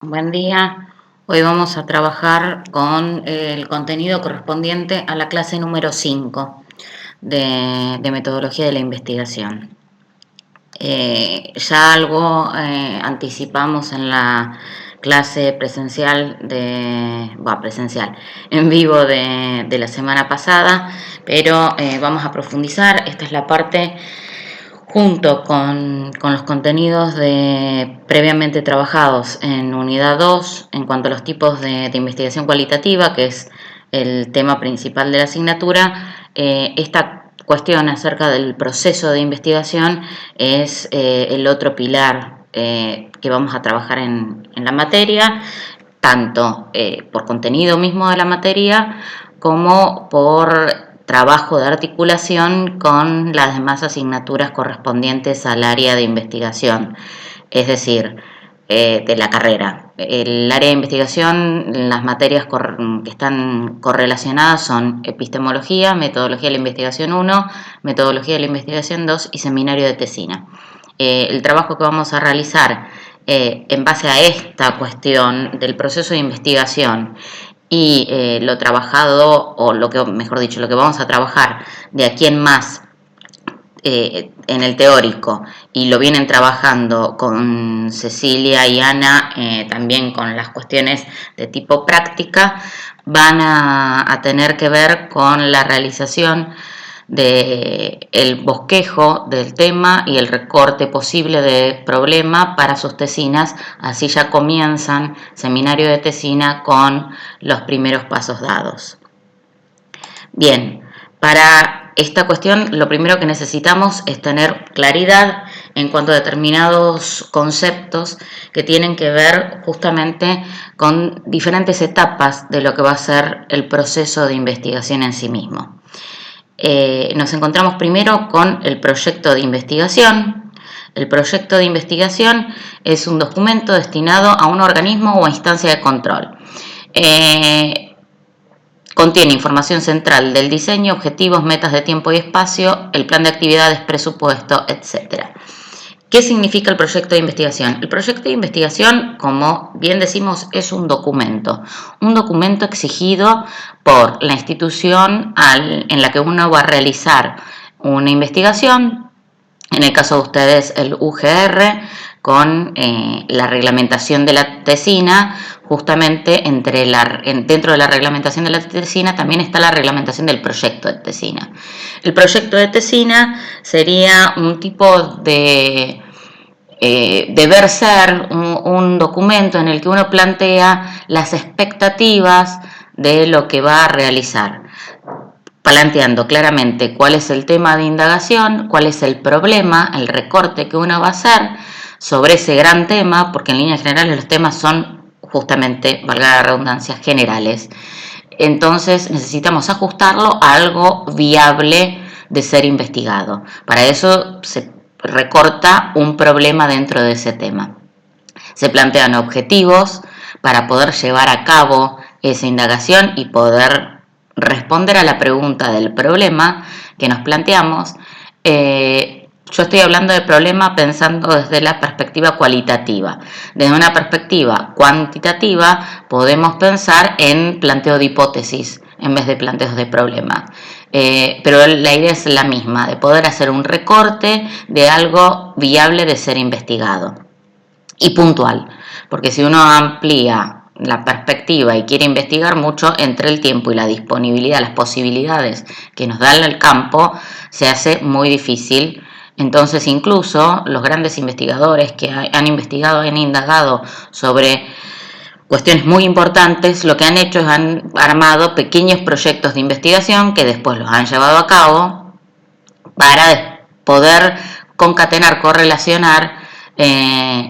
Buen día. Hoy vamos a trabajar con el contenido correspondiente a la clase número 5 de metodología de la investigación. Ya algo anticipamos en la clase presencial en vivo de la semana pasada, pero vamos a profundizar. Esta es la parte junto con los contenidos previamente trabajados en unidad 2 en cuanto a los tipos de investigación cualitativa, que es el tema principal de la asignatura. Esta cuestión acerca del proceso de investigación es el otro pilar que vamos a trabajar en la materia, tanto por contenido mismo de la materia como por trabajo de articulación con las demás asignaturas correspondientes al área de investigación, es decir, de la carrera. El área de investigación, las materias que están correlacionadas son epistemología, metodología de la investigación 1, metodología de la investigación 2 y seminario de tesina. El trabajo que vamos a realizar en base a esta cuestión del proceso de investigación y lo trabajado, o lo que vamos a trabajar de aquí en más en el teórico, y lo vienen trabajando con Cecilia y Ana, también con las cuestiones de tipo práctica, van a tener que ver con la realización el bosquejo del tema y el recorte posible de problema para sus tesinas. Así ya comienzan seminario de tesina con los primeros pasos dados. Bien, para esta cuestión lo primero que necesitamos es tener claridad en cuanto a determinados conceptos que tienen que ver justamente con diferentes etapas de lo que va a ser el proceso de investigación en sí mismo. Nos encontramos primero con el proyecto de investigación. El proyecto de investigación es un documento destinado a un organismo o a instancia de control. Contiene información central del diseño, objetivos, metas de tiempo y espacio, el plan de actividades, presupuesto, etc. ¿Qué significa el proyecto de investigación? El proyecto de investigación, como bien decimos, es un documento exigido por la institución en la que uno va a realizar una investigación, en el caso de ustedes el UGR, con la reglamentación de la tesina. Justamente dentro de la reglamentación de la tesina también está la reglamentación del proyecto de tesina. El proyecto de tesina sería un tipo de deber ser un documento en el que uno plantea las expectativas de lo que va a realizar, planteando claramente cuál es el tema de indagación, cuál es el problema, el recorte que uno va a hacer sobre ese gran tema, porque en líneas generales los temas son justamente, valga la redundancia, generales. Entonces necesitamos ajustarlo a algo viable de ser investigado. Para eso se recorta un problema dentro de ese tema. Se plantean objetivos para poder llevar a cabo esa indagación y poder responder a la pregunta del problema que nos planteamos. Yo estoy hablando de problema pensando desde la perspectiva cualitativa. Desde una perspectiva cuantitativa podemos pensar en planteo de hipótesis en vez de planteos de problema. Pero la idea es la misma, de poder hacer un recorte de algo viable de ser investigado y puntual, porque si uno amplía la perspectiva y quiere investigar mucho, entre el tiempo y la disponibilidad, las posibilidades que nos da el campo, se hace muy difícil. Entonces incluso los grandes investigadores que han investigado, han indagado sobre cuestiones muy importantes, lo que han hecho es han armado pequeños proyectos de investigación que después los han llevado a cabo para poder concatenar, correlacionar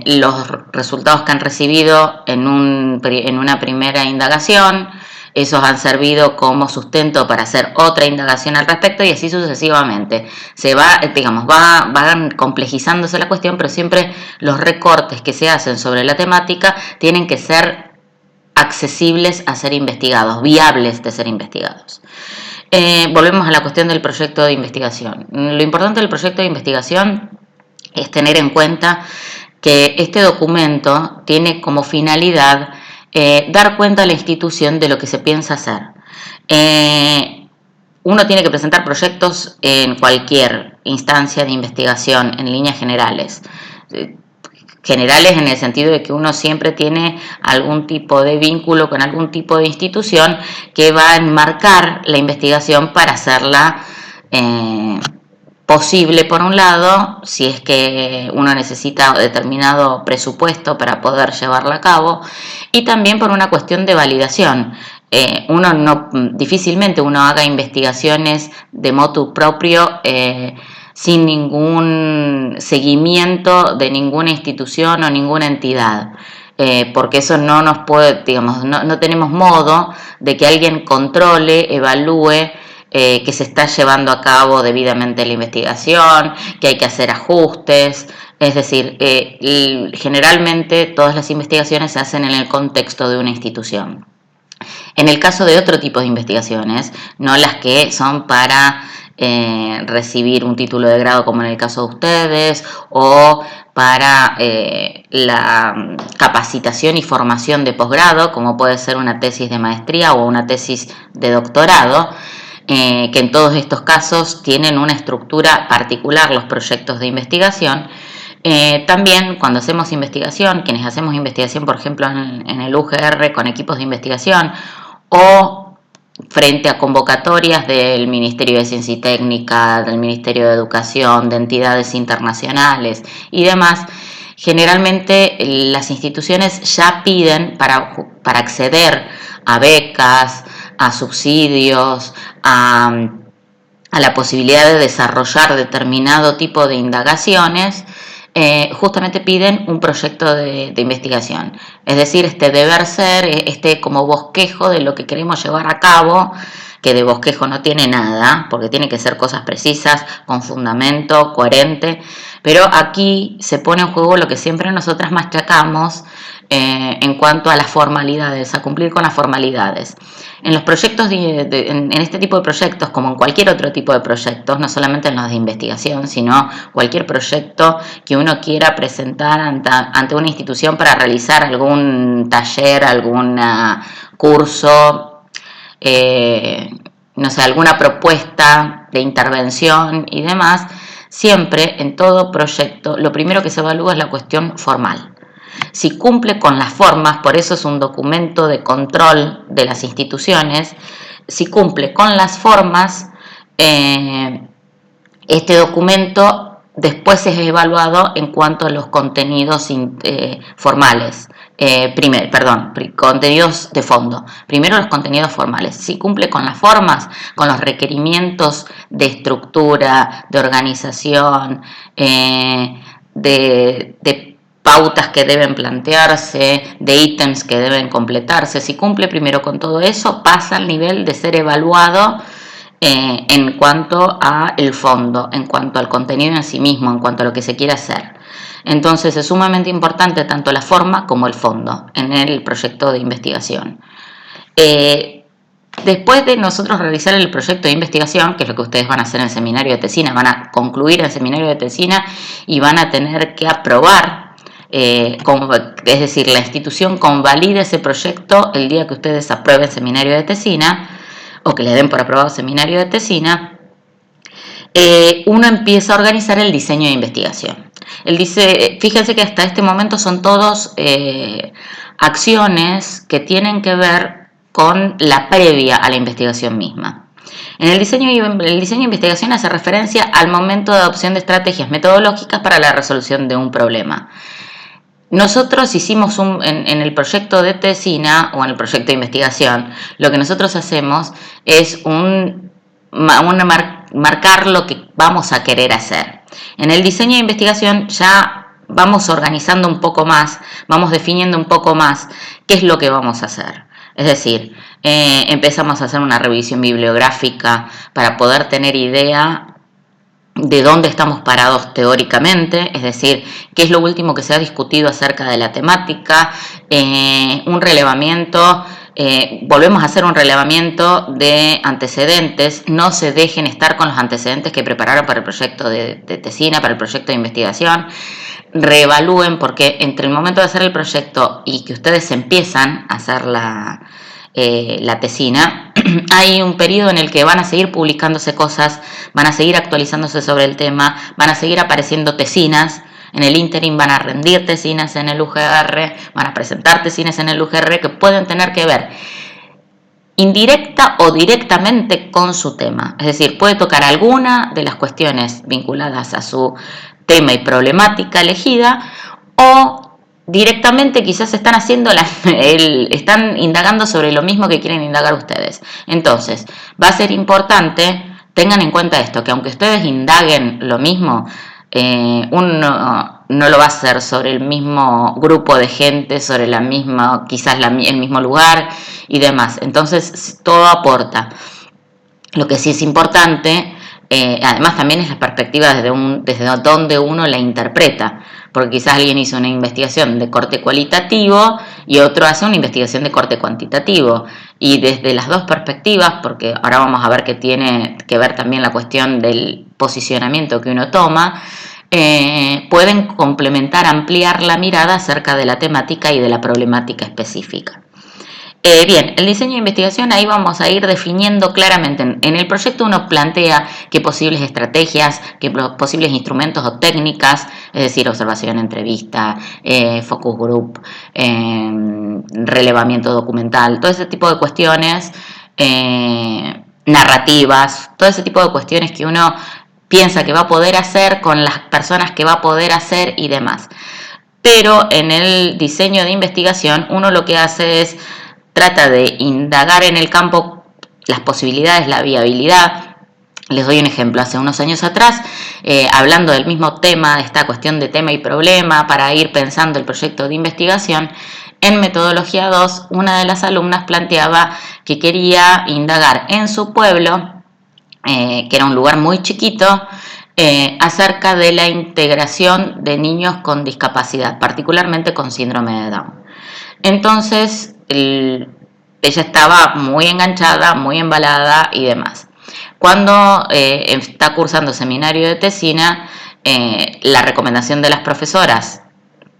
los resultados que han recibido en una primera indagación. Esos han servido como sustento para hacer otra indagación al respecto y así sucesivamente. Van complejizándose la cuestión, pero siempre los recortes que se hacen sobre la temática tienen que ser accesibles a ser investigados, viables de ser investigados. Volvemos a la cuestión del proyecto de investigación. Lo importante del proyecto de investigación es tener en cuenta que este documento tiene como finalidad dar cuenta a la institución de lo que se piensa hacer. Uno tiene que presentar proyectos en cualquier instancia de investigación en líneas generales. Generales en el sentido de que uno siempre tiene algún tipo de vínculo con algún tipo de institución que va a enmarcar la investigación para hacerla posible por un lado, si es que uno necesita determinado presupuesto para poder llevarla a cabo, y también por una cuestión de validación. Difícilmente uno haga investigaciones de motu propio sin ningún seguimiento de ninguna institución o ninguna entidad. Porque eso no nos puede, digamos, no tenemos modo de que alguien controle, evalúe que se está llevando a cabo debidamente la investigación, que hay que hacer ajustes. Es decir, generalmente todas las investigaciones se hacen en el contexto de una institución. En el caso de otro tipo de investigaciones, no las que son para recibir un título de grado como en el caso de ustedes, o para la capacitación y formación de posgrado, como puede ser una tesis de maestría o una tesis de doctorado, que en todos estos casos tienen una estructura particular los proyectos de investigación. También cuando hacemos investigación, quienes hacemos investigación, por ejemplo, en el UGR con equipos de investigación o frente a convocatorias del Ministerio de Ciencia y Técnica, del Ministerio de Educación, de entidades internacionales y demás, generalmente las instituciones ya piden para acceder a becas, a subsidios, a la posibilidad de desarrollar determinado tipo de indagaciones, justamente piden un proyecto de investigación. Es decir, este deber ser, como bosquejo de lo que queremos llevar a cabo, que de bosquejo no tiene nada, porque tiene que ser cosas precisas, con fundamento, coherente, pero aquí se pone en juego lo que siempre nosotras machacamos en cuanto a las formalidades, a cumplir con las formalidades. En los proyectos, en este tipo de proyectos, como en cualquier otro tipo de proyectos, no solamente en los de investigación, sino cualquier proyecto que uno quiera presentar ante una institución para realizar algún taller, algún curso, no sé, alguna propuesta de intervención y demás, siempre en todo proyecto lo primero que se evalúa es la cuestión formal. Si cumple con las formas, por eso es un documento de control de las instituciones, si cumple con las formas, este documento después es evaluado en cuanto a los contenidos formales. Contenidos de fondo. Primero los contenidos formales. Si cumple con las formas, con los requerimientos de estructura, de organización, de pautas que deben plantearse, de ítems que deben completarse. Si cumple primero con todo eso, pasa al nivel de ser evaluado en cuanto al fondo, en cuanto al contenido en sí mismo, en cuanto a lo que se quiere hacer. Entonces es sumamente importante tanto la forma como el fondo en el proyecto de investigación. Después de nosotros realizar el proyecto de investigación, que es lo que ustedes van a hacer en el seminario de tesina, van a concluir el seminario de tesina y van a tener que aprobar, es decir, la institución convalida ese proyecto el día que ustedes aprueben el seminario de tesina, o que le den por aprobado el seminario de tesina, uno empieza a organizar el diseño de investigación. Fíjense que hasta este momento son todos acciones que tienen que ver con la previa a la investigación misma. El diseño de investigación hace referencia al momento de adopción de estrategias metodológicas para la resolución de un problema. Nosotros hicimos en el proyecto de tesina o en el proyecto de investigación, lo que nosotros hacemos es marcar lo que vamos a querer hacer. En el diseño de investigación ya vamos organizando un poco más, vamos definiendo un poco más qué es lo que vamos a hacer. Es decir, empezamos a hacer una revisión bibliográfica para poder tener idea de dónde estamos parados teóricamente, es decir, qué es lo último que se ha discutido acerca de la temática, un relevamiento. Volvemos a hacer un relevamiento de antecedentes. No se dejen estar con los antecedentes que prepararon para el proyecto de tesina, para el proyecto de investigación. Reevalúen, porque entre el momento de hacer el proyecto y que ustedes empiezan a hacer la tesina, hay un periodo en el que van a seguir publicándose cosas, van a seguir actualizándose sobre el tema, van a seguir apareciendo tesinas. En el ínterin van a rendir tesinas en el UGR, van a presentar tesinas en el UGR que pueden tener que ver indirecta o directamente con su tema. Es decir, puede tocar alguna de las cuestiones vinculadas a su tema y problemática elegida, o directamente quizás están están indagando sobre lo mismo que quieren indagar ustedes. Entonces, va a ser importante, tengan en cuenta esto, que aunque ustedes indaguen lo mismo, uno no lo va a hacer sobre el mismo grupo de gente, sobre la misma, quizás el mismo lugar y demás. Entonces, todo aporta. Lo que sí es importante, además también es la perspectiva desde donde uno la interpreta, porque quizás alguien hizo una investigación de corte cualitativo y otro hace una investigación de corte cuantitativo, y desde las dos perspectivas, porque ahora vamos a ver que tiene que ver también la cuestión del posicionamiento que uno toma, pueden complementar, ampliar la mirada acerca de la temática y de la problemática específica. Bien, el diseño de investigación, ahí vamos a ir definiendo claramente. En el proyecto uno plantea qué posibles estrategias, qué posibles instrumentos o técnicas, es decir, observación, entrevista, focus group, relevamiento documental, todo ese tipo de cuestiones, narrativas, todo ese tipo de cuestiones que uno piensa que va a poder hacer con las personas que va a poder hacer y demás. Pero en el diseño de investigación uno lo que hace es trata de indagar en el campo las posibilidades, la viabilidad. Les doy un ejemplo. Hace unos años atrás, hablando del mismo tema, de esta cuestión de tema y problema, para ir pensando el proyecto de investigación, en Metodología 2, una de las alumnas planteaba que quería indagar en su pueblo, que era un lugar muy chiquito, acerca de la integración de niños con discapacidad, particularmente con síndrome de Down. Entonces, ella estaba muy enganchada, muy embalada y demás. Cuando está cursando seminario de tesina, la recomendación de las profesoras,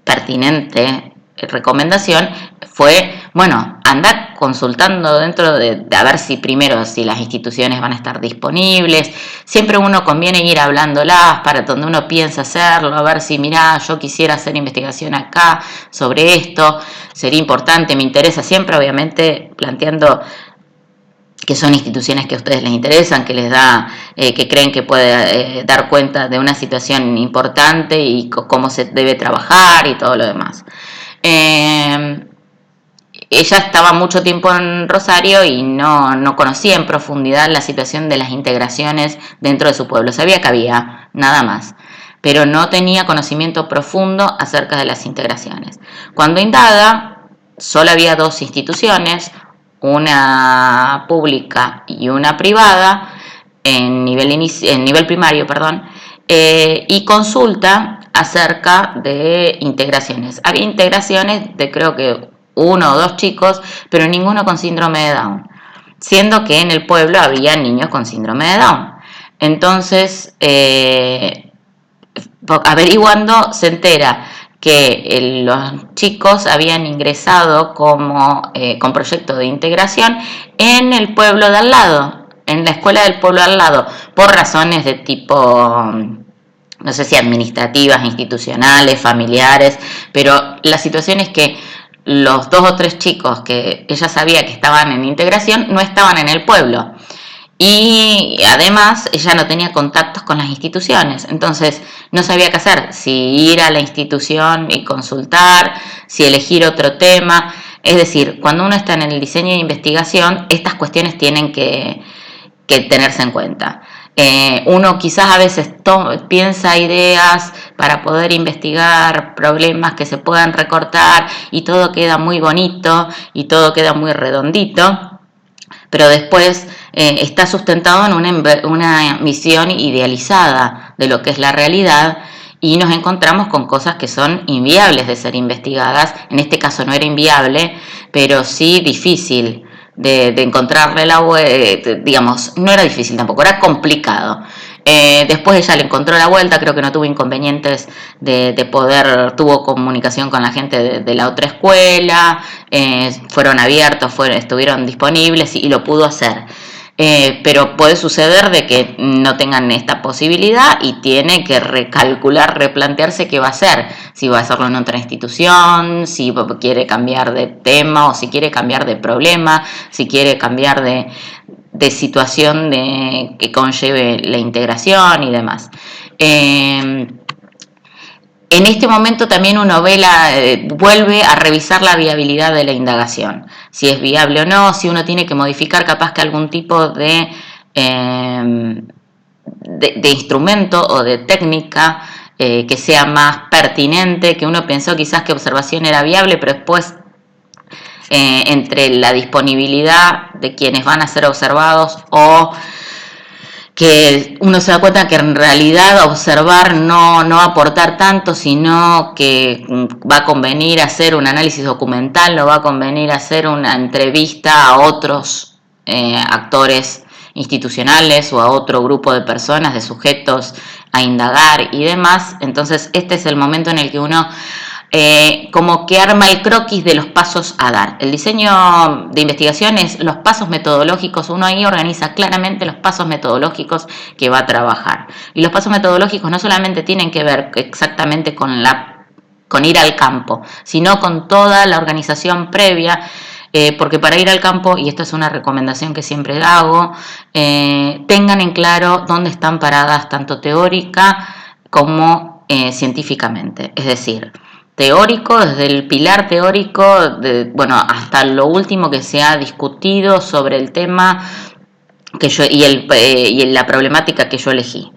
pertinente recomendación, fue, bueno, anda consultando dentro de a ver si primero si las instituciones van a estar disponibles. Siempre uno conviene ir hablándolas para donde uno piensa hacerlo, a ver si, mirá, yo quisiera hacer investigación acá sobre esto, sería importante, me interesa, siempre obviamente planteando que son instituciones que a ustedes les interesan, que les da, que creen que puede dar cuenta de una situación importante y cómo se debe trabajar y todo lo demás. Ella estaba mucho tiempo en Rosario y no conocía en profundidad la situación de las integraciones dentro de su pueblo. Sabía que había, nada más, pero no tenía conocimiento profundo acerca de las integraciones. Cuando indaga, solo había dos instituciones, una pública y una privada, en nivel primario, y consulta acerca de integraciones. Había integraciones de creo que 1 o 2 chicos, pero ninguno con síndrome de Down, siendo que en el pueblo había niños con síndrome de Down. Entonces, averiguando, se entera que los chicos habían ingresado con proyecto de integración en el pueblo de al lado, en la escuela del pueblo de al lado, por razones de tipo, no sé si administrativas, institucionales, familiares, pero la situación es que los 2 o 3 chicos que ella sabía que estaban en integración no estaban en el pueblo. Y además ella no tenía contactos con las instituciones, entonces no sabía qué hacer, si ir a la institución y consultar, si elegir otro tema. Es decir, cuando uno está en el diseño de investigación, estas cuestiones tienen que tenerse en cuenta. Uno quizás a veces piensa ideas para poder investigar problemas que se puedan recortar y todo queda muy bonito y todo queda muy redondito, pero después está sustentado en una visión idealizada de lo que es la realidad, y nos encontramos con cosas que son inviables de ser investigadas. En este caso no era inviable, pero sí difícil de encontrarle la vuelta, digamos, no era difícil tampoco, era complicado. Después ella le encontró la vuelta, creo que no tuvo inconvenientes de poder, tuvo comunicación con la gente de la otra escuela, fueron abiertos, estuvieron disponibles y lo pudo hacer. Pero puede suceder de que no tengan esta posibilidad y tiene que recalcular, replantearse qué va a hacer, si va a hacerlo en otra institución, si quiere cambiar de tema o si quiere cambiar de problema, si quiere cambiar de situación que conlleve la integración y demás. En este momento también uno vuelve a revisar la viabilidad de la indagación, si es viable o no, si uno tiene que modificar capaz que algún tipo de instrumento o de técnica que sea más pertinente, que uno pensó quizás que observación era viable, pero después entre la disponibilidad de quienes van a ser observados o que uno se da cuenta que en realidad observar no va a aportar tanto, sino que va a convenir hacer un análisis documental, no va a convenir hacer una entrevista a otros actores institucionales o a otro grupo de personas, de sujetos a indagar y demás. Entonces este es el momento en el que uno como que arma el croquis de los pasos a dar. El diseño de investigación es los pasos metodológicos, uno ahí organiza claramente los pasos metodológicos que va a trabajar. Y los pasos metodológicos no solamente tienen que ver exactamente con ir al campo, sino con toda la organización previa, porque para ir al campo, y esto es una recomendación que siempre hago, tengan en claro dónde están paradas tanto teórica como científicamente. Es decir, teórico, desde el pilar teórico, hasta lo último que se ha discutido sobre el tema y la problemática que yo elegí.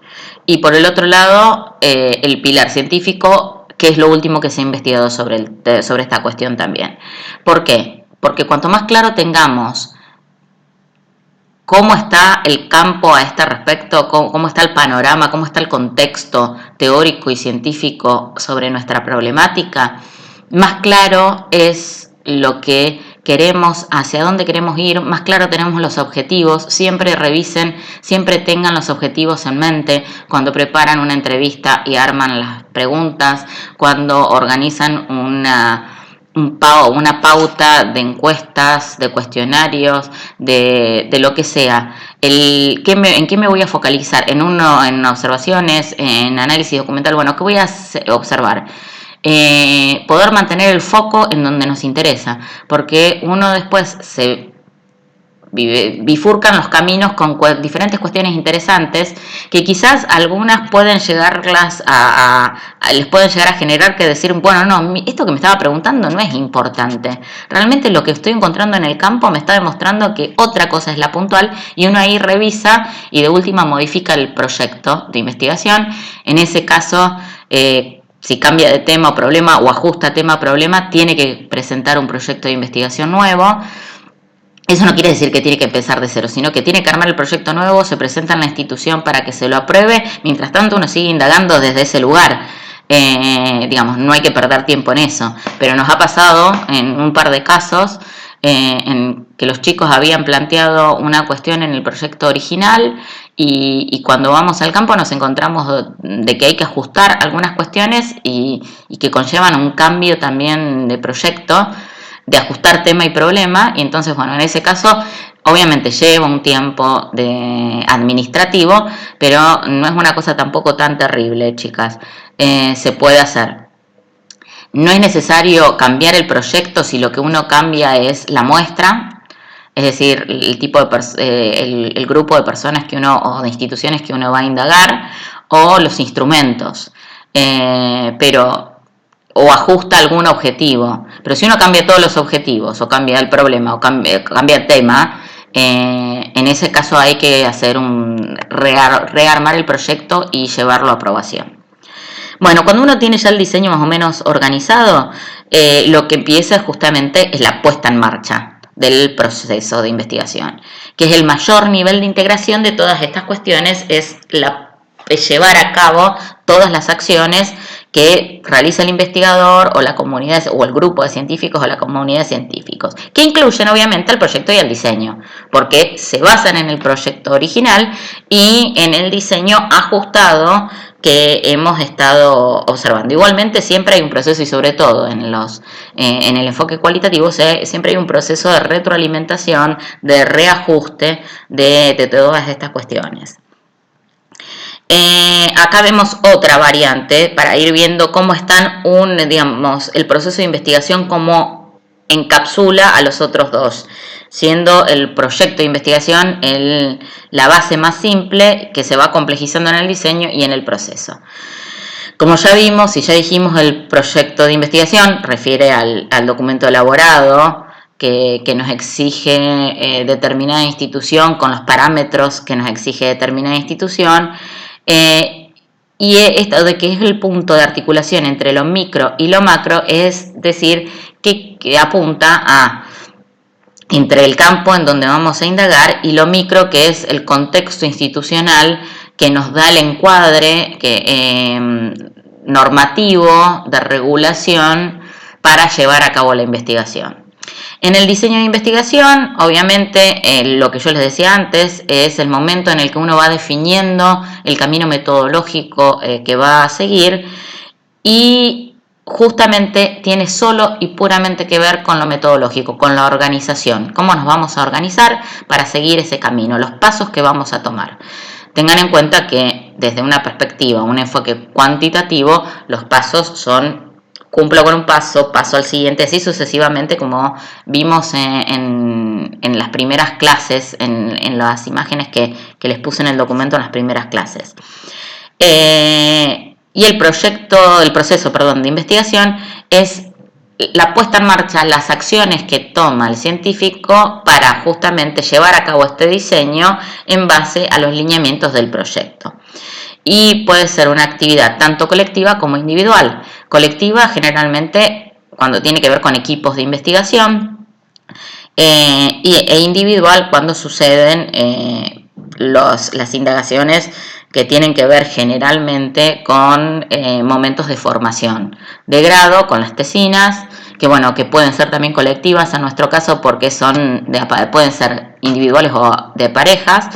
Y por el otro lado, el pilar científico, que es lo último que se ha investigado sobre esta cuestión también. ¿Por qué? Porque cuanto más claro tengamos cómo está el campo a este respecto, cómo está el panorama, cómo está el contexto teórico y científico sobre nuestra problemática, más claro es lo que queremos, hacia dónde queremos ir, más claro tenemos los objetivos. Siempre revisen, siempre tengan los objetivos en mente cuando preparan una entrevista y arman las preguntas, cuando organizan una pauta de encuestas, de cuestionarios, de lo que sea. ¿En qué me voy a focalizar? En observaciones, en análisis documental. Bueno, ¿qué voy a observar? Poder mantener el foco en donde nos interesa, porque uno después se bifurcan los caminos con diferentes cuestiones interesantes que quizás algunas les pueden llegar a generar que decir, bueno, no, esto que me estaba preguntando no es importante, realmente lo que estoy encontrando en el campo me está demostrando que otra cosa es la puntual, y uno ahí revisa y de última modifica el proyecto de investigación. En ese caso, si cambia de tema o problema o ajusta tema o problema, tiene que presentar un proyecto de investigación nuevo. Eso no quiere decir que tiene que empezar de cero, sino que tiene que armar el proyecto nuevo, se presenta en la institución para que se lo apruebe. Mientras tanto, uno sigue indagando desde ese lugar. No hay que perder tiempo en eso. Pero nos ha pasado en un par de casos en que los chicos habían planteado una cuestión en el proyecto original y cuando vamos al campo nos encontramos de que hay que ajustar algunas cuestiones y que conllevan un cambio también de proyecto, de ajustar tema y problema. Y entonces, bueno, en ese caso obviamente lleva un tiempo administrativo, pero no es una cosa tampoco tan terrible, chicas. Se puede hacer. No es necesario cambiar el proyecto si lo que uno cambia es la muestra, es decir, el tipo de el grupo de personas o de instituciones que uno va a indagar, o los instrumentos. O ajusta algún objetivo. Pero si uno cambia todos los objetivos, o cambia el problema, o cambia el tema, en ese caso hay que hacer rearmar el proyecto y llevarlo a aprobación. Bueno, cuando uno tiene ya el diseño más o menos organizado, lo que empieza justamente es la puesta en marcha del proceso de investigación, que es el mayor nivel de integración de todas estas cuestiones, es llevar a cabo todas las acciones que realiza el investigador o la comunidad o el grupo de científicos o la comunidad de científicos, que incluyen obviamente el proyecto y el diseño, porque se basan en el proyecto original y en el diseño ajustado que hemos estado observando. Igualmente siempre hay un proceso, y sobre todo en el enfoque cualitativo siempre hay un proceso de retroalimentación, de reajuste de todas estas cuestiones. Acá vemos otra variante para ir viendo cómo están el proceso de investigación, cómo encapsula a los otros dos, siendo el proyecto de investigación la base más simple que se va complejizando en el diseño y en el proceso. Como ya vimos y ya dijimos, el proyecto de investigación refiere al documento elaborado que nos exige determinada institución, con los parámetros que nos exige determinada institución. Y esto de que es el punto de articulación entre lo micro y lo macro, es decir, que apunta a entre el campo en donde vamos a indagar y lo micro, que es el contexto institucional que nos da el encuadre normativo de regulación para llevar a cabo la investigación. En el diseño de investigación, obviamente, lo que yo les decía antes, es el momento en el que uno va definiendo el camino metodológico que va a seguir, y justamente tiene solo y puramente que ver con lo metodológico, con la organización, cómo nos vamos a organizar para seguir ese camino, los pasos que vamos a tomar. Tengan en cuenta que desde una perspectiva, un enfoque cuantitativo, los pasos son: cumplo con un paso, paso al siguiente, así sucesivamente, como vimos en las primeras clases, en las imágenes que les puse en el documento en las primeras clases. Y el proceso de investigación es la puesta en marcha, las acciones que toma el científico para justamente llevar a cabo este diseño en base a los lineamientos del proyecto. Y puede ser una actividad tanto colectiva como individual. Colectiva generalmente cuando tiene que ver con equipos de investigación, e individual cuando suceden las indagaciones que tienen que ver generalmente con momentos de formación de grado, con las tesinas, que pueden ser también colectivas en nuestro caso porque pueden ser individuales o de parejas,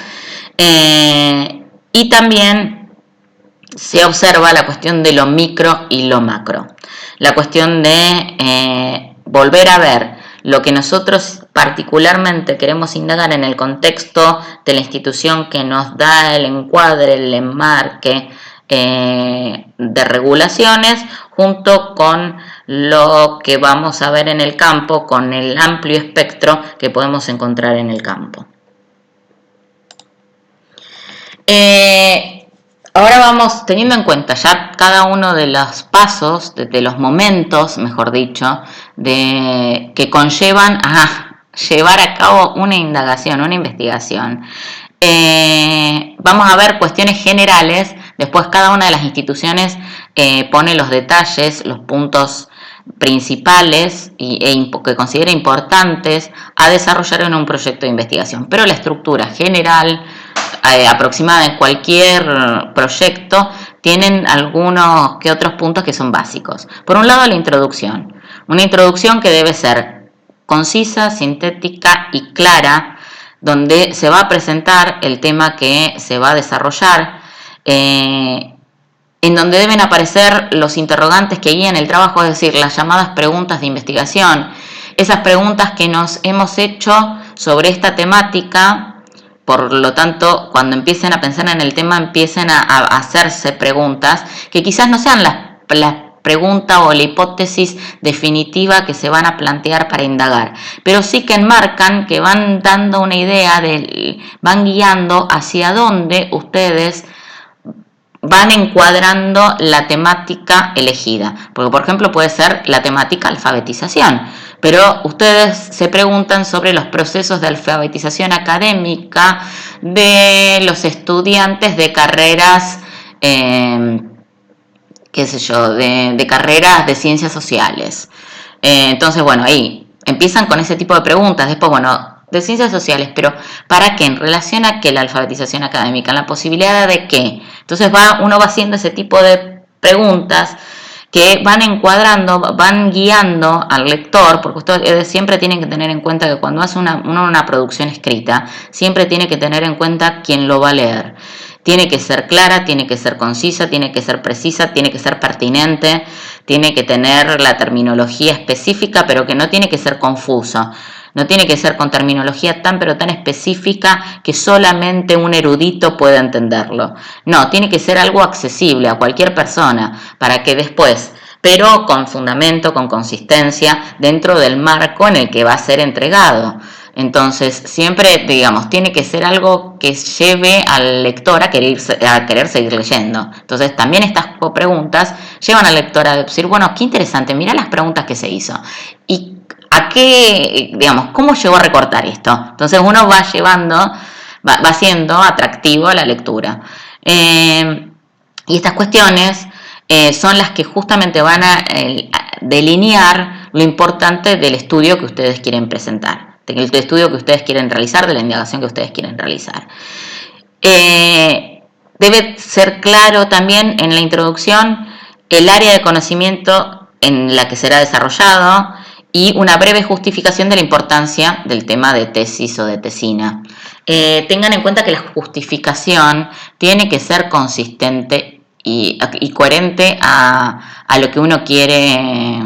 y también se observa la cuestión de lo micro y lo macro, la cuestión de volver a ver lo que nosotros particularmente queremos indagar en el contexto de la institución que nos da el encuadre, el enmarque de regulaciones, junto con lo que vamos a ver en el campo, con el amplio espectro que podemos encontrar en el campo. Ahora vamos teniendo en cuenta ya cada uno de los pasos, de los momentos, mejor dicho, que conllevan a llevar a cabo una indagación, una investigación. Vamos a ver cuestiones generales, después cada una de las instituciones pone los detalles, los puntos principales que considera importantes a desarrollar en un proyecto de investigación, pero la estructura general aproximada en cualquier proyecto tienen algunos que otros puntos que son básicos. Por un lado, la introducción, una introducción que debe ser concisa, sintética y clara, donde se va a presentar el tema que se va a desarrollar, en donde deben aparecer los interrogantes que guían el trabajo, es decir, las llamadas preguntas de investigación, esas preguntas que nos hemos hecho sobre esta temática. Por lo tanto, cuando empiecen a pensar en el tema, empiecen a hacerse preguntas que quizás no sean la pregunta o la hipótesis definitiva que se van a plantear para indagar, pero sí que enmarcan, que van dando una idea, van guiando hacia dónde ustedes van encuadrando la temática elegida. Porque, por ejemplo, puede ser la temática alfabetización, pero ustedes se preguntan sobre los procesos de alfabetización académica de los estudiantes de carreras, de carreras de ciencias sociales. Entonces, ahí empiezan con ese tipo de preguntas, después, bueno, de ciencias sociales, pero ¿para qué? En relación a qué la alfabetización académica, en la posibilidad de qué. Entonces uno va haciendo ese tipo de preguntas que van encuadrando, van guiando al lector, porque usted siempre tiene que tener en cuenta que cuando hace una producción escrita, siempre tiene que tener en cuenta quién lo va a leer. Tiene que ser clara, tiene que ser concisa, tiene que ser precisa, tiene que ser pertinente, tiene que tener la terminología específica, pero que no tiene que ser confuso. No tiene que ser con terminología tan pero tan específica que solamente un erudito pueda entenderlo. No, tiene que ser algo accesible a cualquier persona para que después, pero con fundamento, con consistencia, dentro del marco en el que va a ser entregado. Entonces, siempre, digamos, tiene que ser algo que lleve al lector a querer seguir leyendo. Entonces, también estas preguntas llevan al lector a decir, bueno, qué interesante, mira las preguntas que se hizo. Y ¿a qué, digamos, cómo llegó a recortar esto? Entonces uno va llevando, va siendo atractivo a la lectura. Y estas cuestiones son las que justamente van a delinear lo importante del estudio que ustedes quieren presentar, del estudio que ustedes quieren realizar, de la indagación que ustedes quieren realizar. Debe ser claro también en la introducción el área de conocimiento en la que será desarrollado, y una breve justificación de la importancia del tema de tesis o de tesina. Tengan en cuenta que la justificación tiene que ser consistente y coherente a lo que uno quiere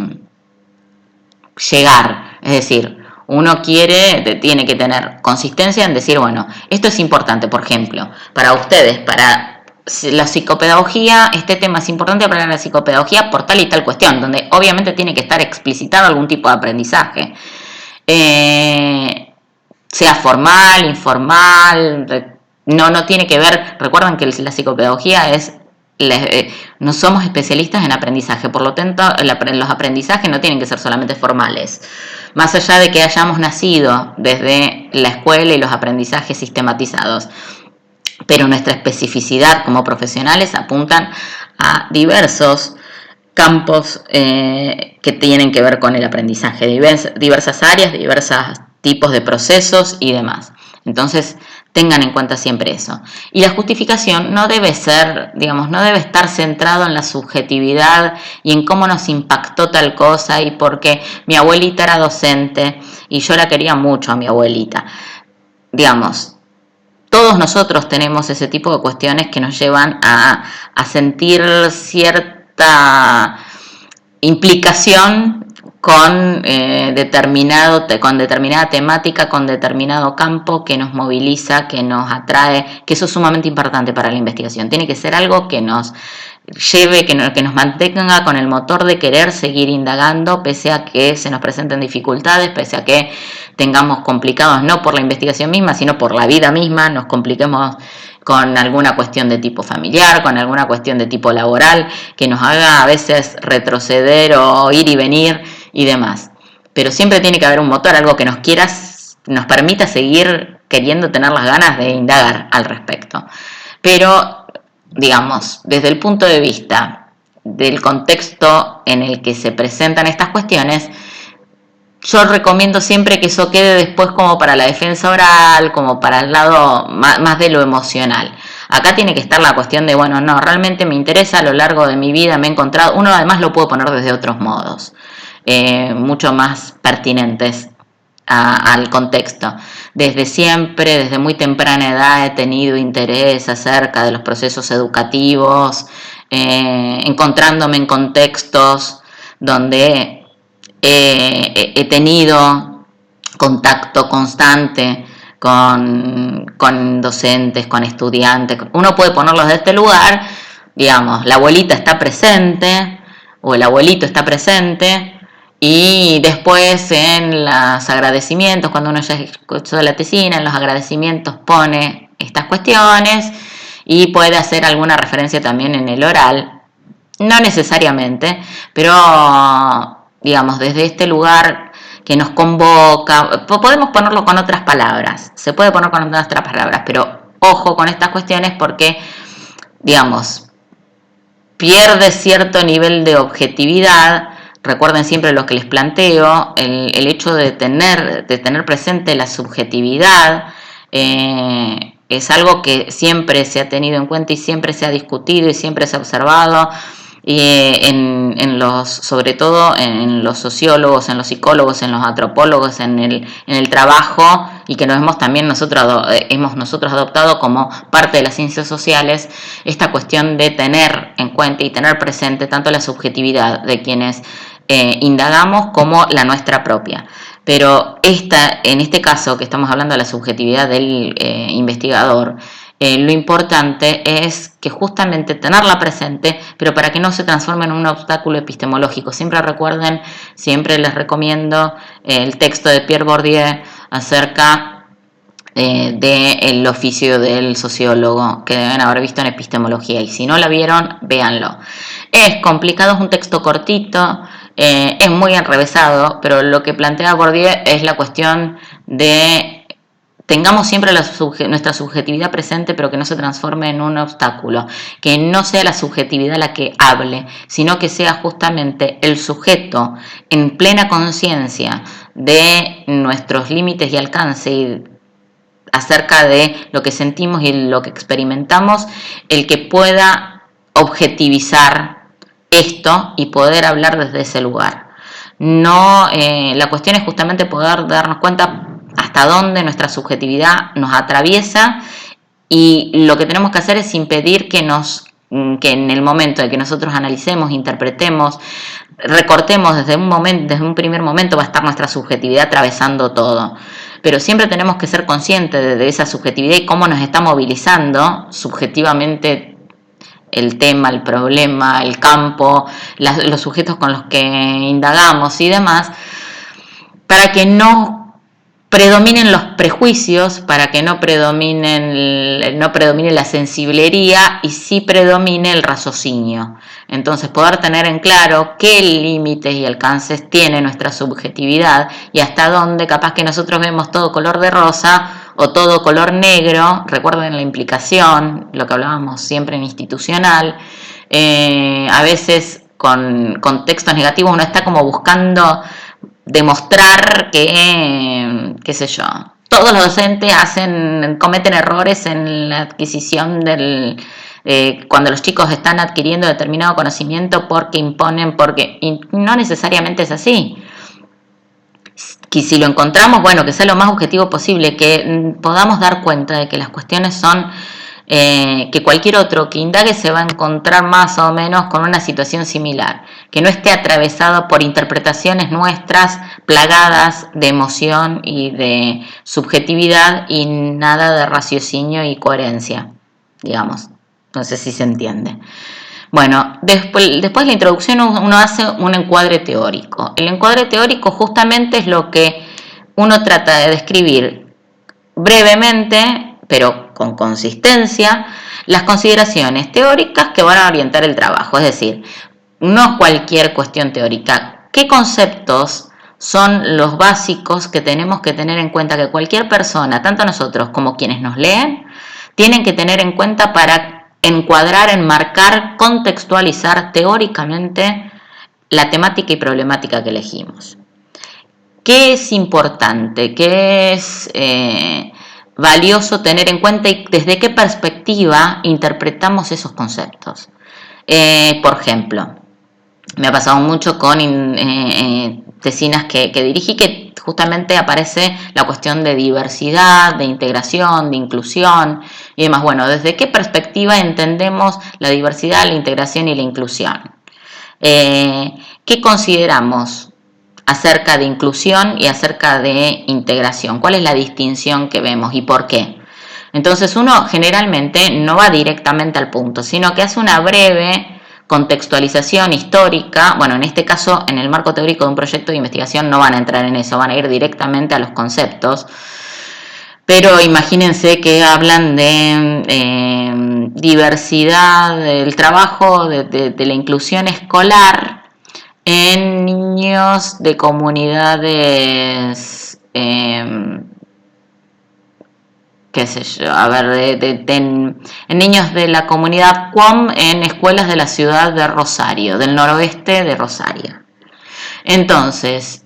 llegar. Es decir, uno tiene que tener consistencia en decir, bueno, esto es importante, por ejemplo, para ustedes, para la psicopedagogía, este tema es importante para la psicopedagogía por tal y tal cuestión, donde obviamente tiene que estar explicitado algún tipo de aprendizaje, sea formal, informal, no tiene que ver. Recuerden que la psicopedagogía no somos especialistas en aprendizaje, por lo tanto los aprendizajes no tienen que ser solamente formales, más allá de que hayamos nacido desde la escuela y los aprendizajes sistematizados. Pero nuestra especificidad como profesionales apuntan a diversos campos que tienen que ver con el aprendizaje, diversas áreas, diversos tipos de procesos y demás. Entonces, tengan en cuenta siempre eso. Y la justificación no debe ser, digamos, no debe estar centrado en la subjetividad y en cómo nos impactó tal cosa y porque mi abuelita era docente y yo la quería mucho a mi abuelita. Digamos, todos nosotros tenemos ese tipo de cuestiones que nos llevan a sentir cierta implicación con determinada temática, con determinado campo que nos moviliza, que nos atrae, que eso es sumamente importante para la investigación. Tiene que ser algo que nos lleve, que nos mantenga con el motor de querer seguir indagando, pese a que se nos presenten dificultades, pese a que tengamos complicados, no por la investigación misma, sino por la vida misma, nos compliquemos con alguna cuestión de tipo familiar, con alguna cuestión de tipo laboral, que nos haga a veces retroceder o ir y venir y demás. Pero siempre tiene que haber un motor, algo que nos permita seguir queriendo tener las ganas de indagar al respecto. Pero, digamos, desde el punto de vista del contexto en el que se presentan estas cuestiones, yo recomiendo siempre que eso quede después como para la defensa oral, como para el lado más de lo emocional. Acá tiene que estar la cuestión de, bueno, no, realmente me interesa, a lo largo de mi vida me he encontrado, uno además lo puede poner desde otros modos, mucho más pertinentes al contexto. Desde siempre, desde muy temprana edad he tenido interés acerca de los procesos educativos, encontrándome en contextos donde he tenido contacto constante con docentes, con estudiantes. Uno puede ponerlos desde este lugar, digamos, la abuelita está presente o el abuelito está presente, y después en los agradecimientos, cuando uno ya escuchó la tesina, en los agradecimientos pone estas cuestiones y puede hacer alguna referencia también en el oral, no necesariamente, pero digamos, desde este lugar que nos convoca, podemos ponerlo con otras palabras, se puede poner con otras palabras, pero ojo con estas cuestiones porque, digamos, pierde cierto nivel de objetividad recuerden siempre lo que les planteo, el hecho de tener presente la subjetividad, es algo que siempre se ha tenido en cuenta y siempre se ha discutido y siempre se ha observado, sobre todo en los sociólogos, en los psicólogos, en los antropólogos, en el trabajo, y que nos hemos también nosotros adoptado como parte de las ciencias sociales, esta cuestión de tener en cuenta y tener presente tanto la subjetividad de quienes indagamos como la nuestra propia. Pero en este caso que estamos hablando de la subjetividad del investigador, lo importante es que justamente tenerla presente, pero para que no se transforme en un obstáculo epistemológico. Siempre les recomiendo el texto de Pierre Bourdieu acerca del oficio del sociólogo, que deben haber visto en epistemología, y si no la vieron, véanlo. Es complicado, es un texto cortito, es muy enrevesado, pero lo que plantea Bourdieu es la cuestión de tengamos siempre nuestra subjetividad presente, pero que no se transforme en un obstáculo, que no sea la subjetividad la que hable, sino que sea justamente el sujeto en plena conciencia de nuestros límites y alcance acerca de lo que sentimos y lo que experimentamos, el que pueda objetivizar esto y poder hablar desde ese lugar. La cuestión es justamente poder darnos cuenta hasta dónde nuestra subjetividad nos atraviesa, y lo que tenemos que hacer es impedir que en el momento de que nosotros analicemos, interpretemos, recortemos desde un primer momento, va a estar nuestra subjetividad atravesando todo. Pero siempre tenemos que ser conscientes de esa subjetividad y cómo nos está movilizando subjetivamente el tema, el problema, el campo, los sujetos con los que indagamos y demás, para que no predominen los prejuicios, para que no predomine la sensiblería y sí predomine el raciocinio. Entonces, poder tener en claro qué límites y alcances tiene nuestra subjetividad y hasta dónde capaz que nosotros vemos todo color de rosa o todo color negro. Recuerden la implicación, lo que hablábamos siempre en institucional. A veces con textos negativos uno está como buscando demostrar que, qué sé yo, todos los docentes cometen errores en la adquisición cuando los chicos están adquiriendo determinado conocimiento porque imponen, y no necesariamente es así. Y si lo encontramos, bueno, que sea lo más objetivo posible, que podamos dar cuenta de que las cuestiones son que cualquier otro que indague se va a encontrar más o menos con una situación similar, que no esté atravesado por interpretaciones nuestras plagadas de emoción y de subjetividad y nada de raciocinio y coherencia, digamos. No sé si se entiende. Bueno, después de la introducción uno hace un encuadre teórico. El encuadre teórico justamente es lo que uno trata de describir brevemente, pero con consistencia, las consideraciones teóricas que van a orientar el trabajo. Es decir, no cualquier cuestión teórica. ¿Qué conceptos son los básicos que tenemos que tener en cuenta que cualquier persona, tanto nosotros como quienes nos leen, tienen que tener en cuenta para encuadrar, enmarcar, contextualizar teóricamente la temática y problemática que elegimos? ¿Qué es importante? ¿Qué es valioso tener en cuenta y desde qué perspectiva interpretamos esos conceptos? Por ejemplo, me ha pasado mucho con tesinas que dirigí, que justamente aparece la cuestión de diversidad, de integración, de inclusión y demás. Bueno, ¿desde qué perspectiva entendemos la diversidad, la integración y la inclusión? ¿Qué consideramos acerca de inclusión y acerca de integración? ¿Cuál es la distinción que vemos y por qué? Entonces uno generalmente no va directamente al punto, sino que hace una breve contextualización histórica. Bueno, en este caso, en el marco teórico de un proyecto de investigación no van a entrar en eso, van a ir directamente a los conceptos. Pero imagínense que hablan de diversidad, del trabajo de la inclusión escolar en niños de comunidades, qué sé yo, en niños de la comunidad QOM en escuelas de la ciudad de Rosario, del noroeste de Rosario. Entonces,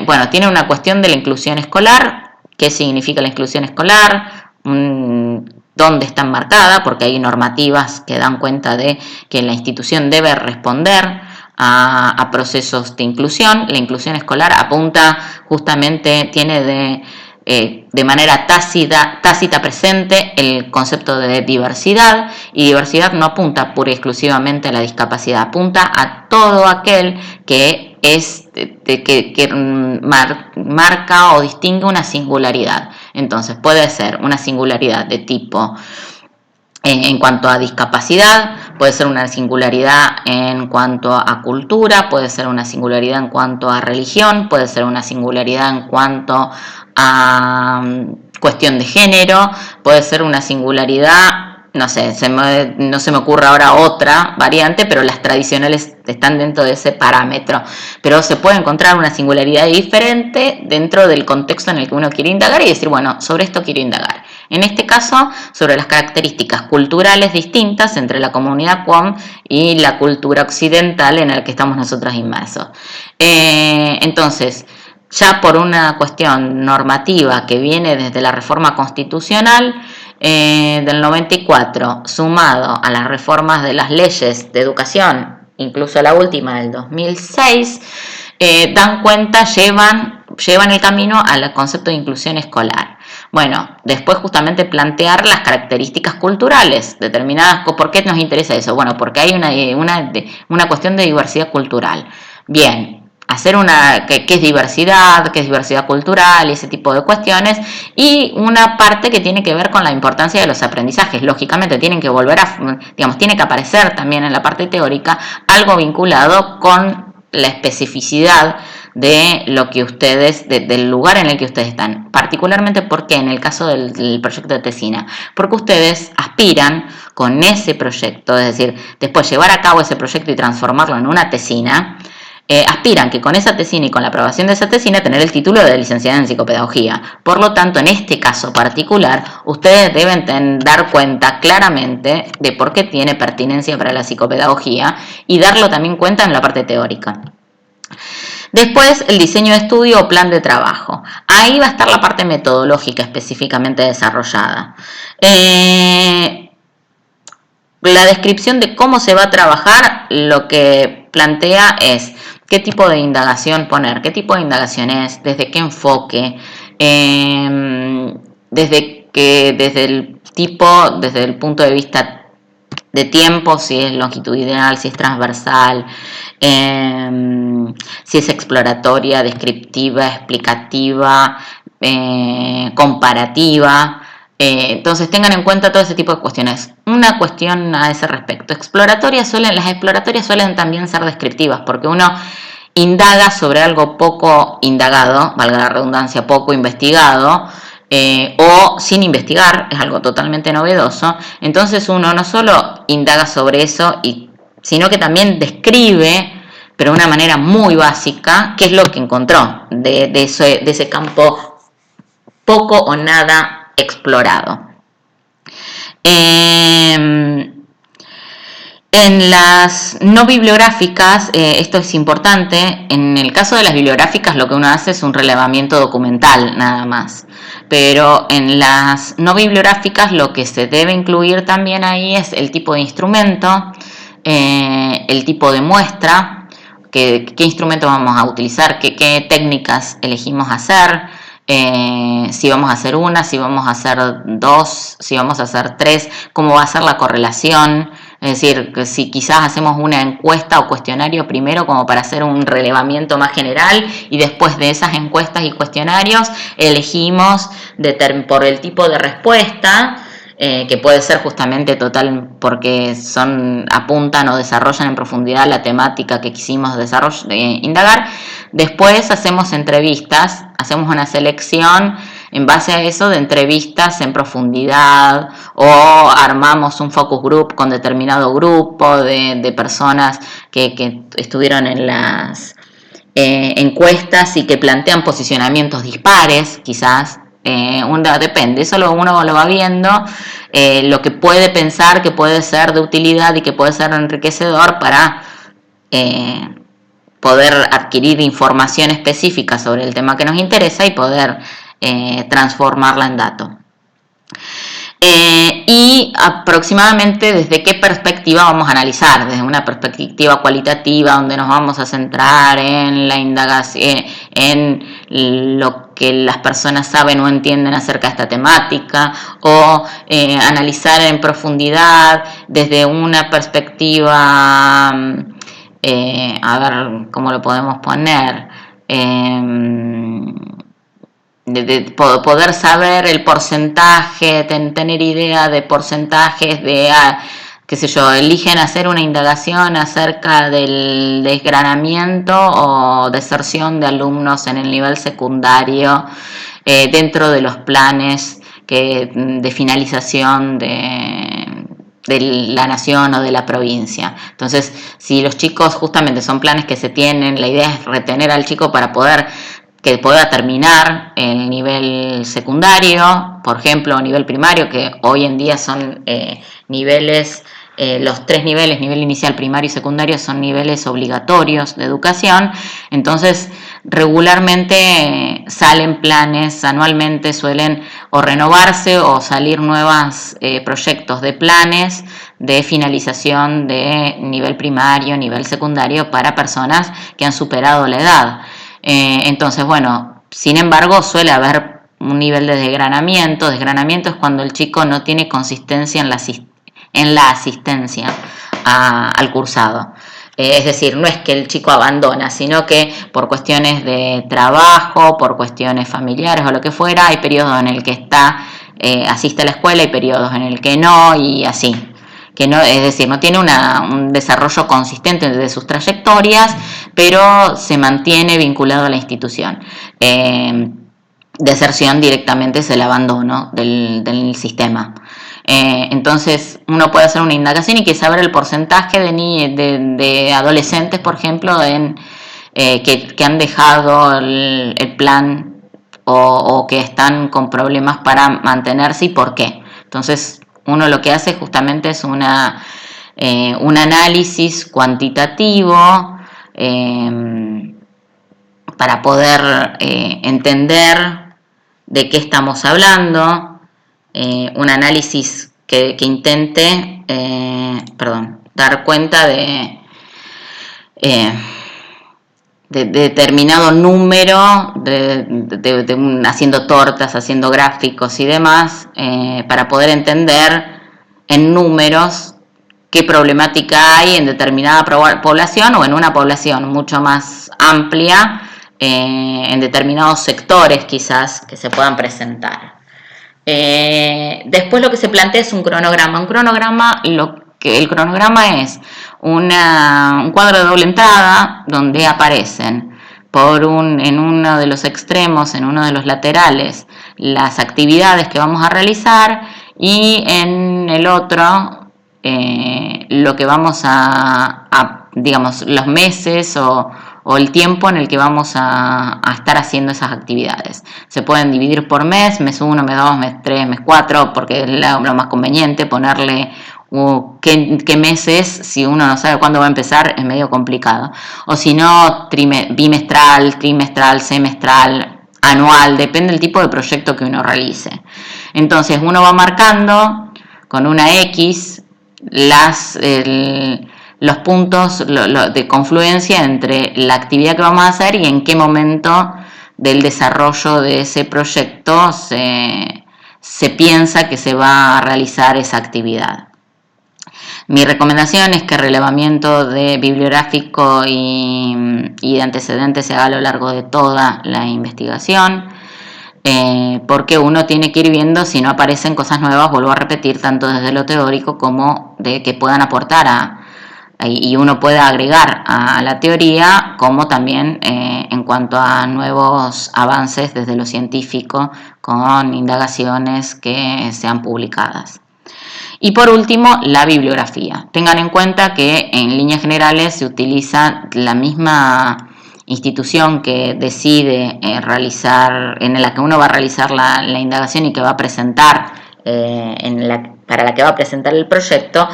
bueno, tiene una cuestión de la inclusión escolar. ¿Qué significa la inclusión escolar? ¿Dónde está enmarcada? Porque hay normativas que dan cuenta de que la institución debe responder a procesos de inclusión. La inclusión escolar apunta justamente, tiene de manera tácita presente el concepto de diversidad, y diversidad no apunta pura y exclusivamente a la discapacidad, apunta a todo aquel que marca o distingue una singularidad. Entonces puede ser una singularidad de tipo en cuanto a discapacidad, puede ser una singularidad en cuanto a cultura, puede ser una singularidad en cuanto a religión, puede ser una singularidad en cuanto a cuestión de género, puede ser una singularidad, no sé, no se me ocurre ahora otra variante, pero las tradicionales están dentro de ese parámetro. Pero se puede encontrar una singularidad diferente dentro del contexto en el que uno quiere indagar y decir, bueno, sobre esto quiero indagar. En este caso, sobre las características culturales distintas entre la comunidad QOM y la cultura occidental en la que estamos nosotros inmersos. Entonces, ya por una cuestión normativa que viene desde la reforma constitucional del 94, sumado a las reformas de las leyes de educación, incluso la última del 2006, dan cuenta, llevan el camino al concepto de inclusión escolar. Bueno, después justamente plantear las características culturales determinadas. ¿Por qué nos interesa eso? Bueno, porque hay una cuestión de diversidad cultural. Bien, hacer ¿qué es diversidad? ¿Qué es diversidad cultural? Y ese tipo de cuestiones. Y una parte que tiene que ver con la importancia de los aprendizajes. Lógicamente tienen que tiene que aparecer también en la parte teórica algo vinculado con la especificidad de lo que ustedes, del lugar en el que ustedes están. Particularmente porque en el caso del proyecto de tesina, porque ustedes aspiran con ese proyecto, es decir, después llevar a cabo ese proyecto y transformarlo en una tesina, aspiran que con esa tesina y con la aprobación de esa tesina tener el título de licenciada en psicopedagogía. Por lo tanto, en este caso particular, ustedes deben dar cuenta claramente de por qué tiene pertinencia para la psicopedagogía y darlo también cuenta en la parte teórica. Después, el diseño de estudio o plan de trabajo. Ahí va a estar la parte metodológica específicamente desarrollada. La descripción de cómo se va a trabajar lo que plantea es qué tipo de indagación poner, qué tipo de indagación es, desde qué enfoque, desde el punto de vista de tiempo, si es longitudinal, si es transversal, si es exploratoria, descriptiva, explicativa, comparativa. Entonces tengan en cuenta todo ese tipo de cuestiones. Una cuestión a ese respecto. Las exploratorias suelen también ser descriptivas, porque uno indaga sobre algo poco indagado, valga la redundancia, poco investigado, o sin investigar, es algo totalmente novedoso. Entonces uno no solo indaga sobre eso, sino que también describe, pero de una manera muy básica, qué es lo que encontró de ese campo poco o nada explorado. En las no bibliográficas, esto es importante. En el caso de las bibliográficas, lo que uno hace es un relevamiento documental nada más. Pero en las no bibliográficas lo que se debe incluir también ahí es el tipo de instrumento, el tipo de muestra, qué instrumento vamos a utilizar, qué técnicas elegimos hacer, si vamos a hacer una, si vamos a hacer dos, si vamos a hacer tres, cómo va a ser la correlación. Es decir, que si quizás hacemos una encuesta o cuestionario primero como para hacer un relevamiento más general y después de esas encuestas y cuestionarios elegimos por el tipo de respuesta, que puede ser justamente total porque apuntan o desarrollan en profundidad la temática que quisimos indagar. Después hacemos entrevistas, hacemos una selección en base a eso de entrevistas en profundidad, o armamos un focus group con determinado grupo de personas que estuvieron en las encuestas y que plantean posicionamientos dispares, quizás. Depende, eso uno lo va viendo, lo que puede pensar que puede ser de utilidad y que puede ser enriquecedor para poder adquirir información específica sobre el tema que nos interesa y poder transformarla en dato. Y aproximadamente desde qué perspectiva vamos a analizar, desde una perspectiva cualitativa donde nos vamos a centrar en la indagación, en lo que las personas saben o entienden acerca de esta temática, o analizar en profundidad desde una perspectiva, a ver cómo lo podemos poner, de poder saber el porcentaje, tener idea de porcentajes de, qué sé yo, eligen hacer una indagación acerca del desgranamiento o deserción de alumnos en el nivel secundario dentro de los planes de finalización de la nación o de la provincia. Entonces, si los chicos justamente son planes que se tienen, la idea es retener al chico para que pueda terminar el nivel secundario, por ejemplo, o nivel primario, que hoy en día son niveles, los 3 niveles, nivel inicial, primario y secundario, son niveles obligatorios de educación. Entonces, regularmente salen planes, anualmente suelen o renovarse o salir nuevos proyectos de planes de finalización de nivel primario, nivel secundario para personas que han superado la edad. Entonces, bueno, sin embargo, suele haber un nivel de desgranamiento. Desgranamiento es cuando el chico no tiene consistencia en la asistencia al cursado. Es decir, no es que el chico abandona, sino que por cuestiones de trabajo, por cuestiones familiares o lo que fuera, hay periodos en el que asiste a la escuela y periodos en el que no, y así. Que no, es decir, no tiene un desarrollo consistente de sus trayectorias, pero se mantiene vinculado a la institución. Deserción directamente es el abandono del sistema. Entonces uno puede hacer una indagación y que saber el porcentaje de adolescentes, por ejemplo, que han dejado el plan o que están con problemas para mantenerse y por qué. Entonces uno lo que hace justamente es un análisis cuantitativo para poder entender de qué estamos hablando, un análisis que intente dar cuenta de determinado número, haciendo tortas, haciendo gráficos y demás, para poder entender en números qué problemática hay en determinada población o en una población mucho más amplia, en determinados sectores quizás que se puedan presentar. Después lo que se plantea es un cronograma. El cronograma es un cuadro de doble entrada donde aparecen en uno de los extremos, en uno de los laterales, las actividades que vamos a realizar, y en el otro lo que vamos digamos, los meses o el tiempo en el que vamos a estar haciendo esas actividades. Se pueden dividir por mes 1, mes 2, mes 3, mes 4, porque es lo más conveniente. Ponerle qué meses, si uno no sabe cuándo va a empezar, es medio complicado. O si no, bimestral, trimestral, semestral, anual, depende del tipo de proyecto que uno realice. Entonces uno va marcando con una X los puntos de confluencia entre la actividad que vamos a hacer y en qué momento del desarrollo de ese proyecto se piensa que se va a realizar esa actividad. Mi recomendación es que el relevamiento bibliográfico y de antecedentes se haga a lo largo de toda la investigación, porque uno tiene que ir viendo si no aparecen cosas nuevas, vuelvo a repetir, tanto desde lo teórico como de que puedan aportar y uno puede agregar a la teoría, como también en cuanto a nuevos avances desde lo científico con indagaciones que sean publicadas. Y por último, la bibliografía. Tengan en cuenta que en líneas generales se utiliza la misma institución que decide en la que uno va a realizar la indagación y que va a presentar para la que va a presentar el proyecto,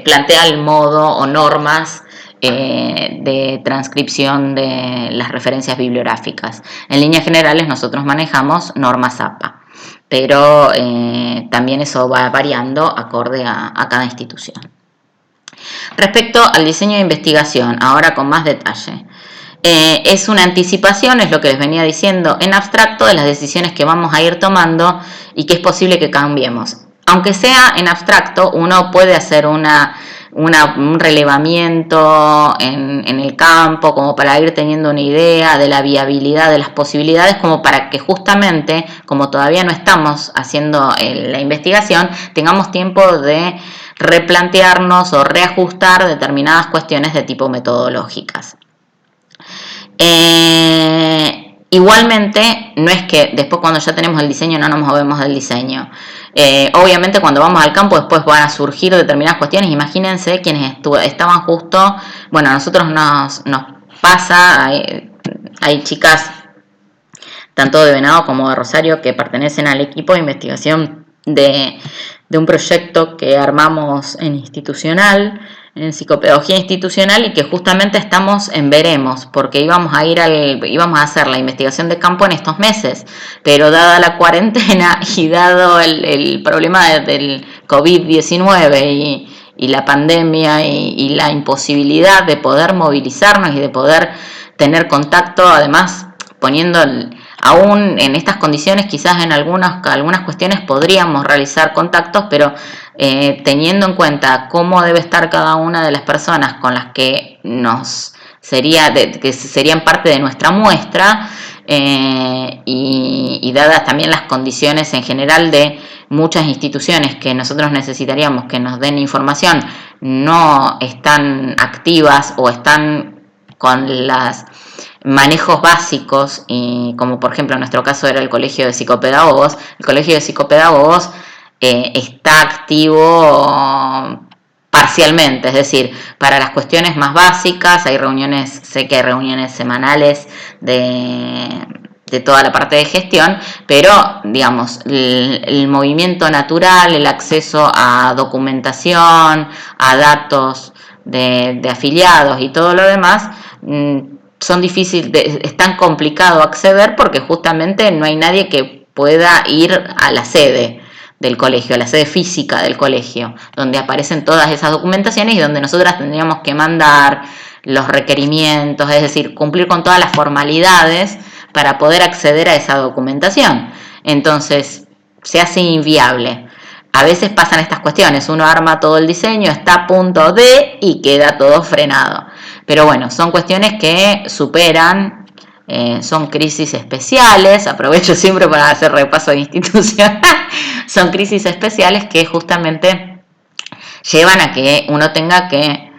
plantea el modo o normas de transcripción de las referencias bibliográficas. En líneas generales nosotros manejamos normas APA, pero también eso va variando acorde a cada institución. Respecto al diseño de investigación, ahora con más detalle. Es una anticipación, es lo que les venía diciendo en abstracto, de las decisiones que vamos a ir tomando y que es posible que cambiemos. Aunque sea en abstracto, uno puede hacer un relevamiento en el campo como para ir teniendo una idea de la viabilidad, de las posibilidades, como para que justamente, como todavía no estamos haciendo la investigación, tengamos tiempo de replantearnos o reajustar determinadas cuestiones de tipo metodológicas. Igualmente, no es que después cuando ya tenemos el diseño no nos movemos del diseño. Obviamente cuando vamos al campo después van a surgir determinadas cuestiones. Imagínense quienes estaban justo, bueno, a nosotros nos pasa, hay chicas tanto de Venado como de Rosario que pertenecen al equipo de investigación de un proyecto que armamos en institucional, en psicopedagogía institucional, y que justamente estamos en veremos, porque íbamos a hacer la investigación de campo en estos meses, pero dada la cuarentena y dado el problema del COVID-19 y la pandemia y la imposibilidad de poder movilizarnos y de poder tener contacto, además poniendo aún en estas condiciones, quizás en algunas cuestiones podríamos realizar contactos, pero teniendo en cuenta cómo debe estar cada una de las personas con las que que serían parte de nuestra muestra, y dadas también las condiciones en general de muchas instituciones que nosotros necesitaríamos que nos den información, no están activas o están con los manejos básicos, y como por ejemplo en nuestro caso era el Colegio de Psicopedagogos. El Colegio de Psicopedagogos está activo parcialmente, es decir, para las cuestiones más básicas hay reuniones, sé que hay reuniones semanales de toda la parte de gestión, pero digamos, el movimiento natural, el acceso a documentación, a datos de afiliados y todo lo demás, son difíciles, es tan complicado acceder porque justamente no hay nadie que pueda ir a la sede del colegio, a la sede física del colegio, donde aparecen todas esas documentaciones y donde nosotras tendríamos que mandar los requerimientos, es decir, cumplir con todas las formalidades para poder acceder a esa documentación. Entonces, se hace inviable. A veces pasan estas cuestiones, uno arma todo el diseño, está a punto de y queda todo frenado. Pero bueno, son cuestiones que superan, son crisis especiales, aprovecho siempre para hacer repaso de institución, son crisis especiales que justamente llevan a que uno tenga que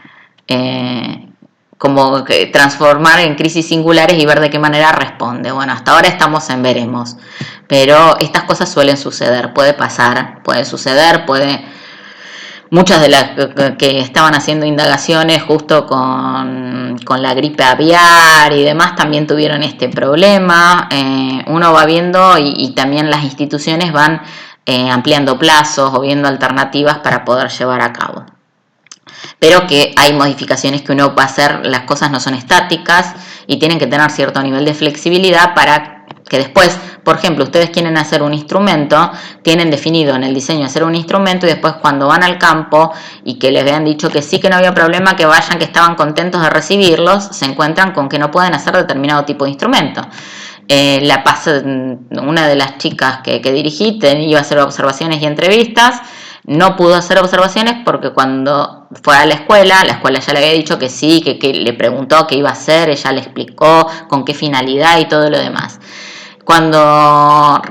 como que transformar en crisis singulares y ver de qué manera responde. Bueno, hasta ahora estamos en veremos, pero estas cosas suelen suceder, puede pasar, puede suceder, muchas de las que estaban haciendo indagaciones justo con la gripe aviar y demás también tuvieron este problema. Uno va viendo y también las instituciones van ampliando plazos o viendo alternativas para poder llevar a cabo. Pero que hay modificaciones que uno va a hacer, las cosas no son estáticas y tienen que tener cierto nivel de flexibilidad para que después, por ejemplo, ustedes quieren hacer un instrumento, tienen definido en el diseño hacer un instrumento y después cuando van al campo y que les habían dicho que sí, que no había problema, que vayan, que estaban contentos de recibirlos, se encuentran con que no pueden hacer determinado tipo de instrumento. Una de las chicas que dirigí iba a hacer observaciones y entrevistas, no pudo hacer observaciones porque cuando fue a la escuela ya le había dicho que sí, que le preguntó qué iba a hacer, ella le explicó con qué finalidad y todo lo demás. Cuando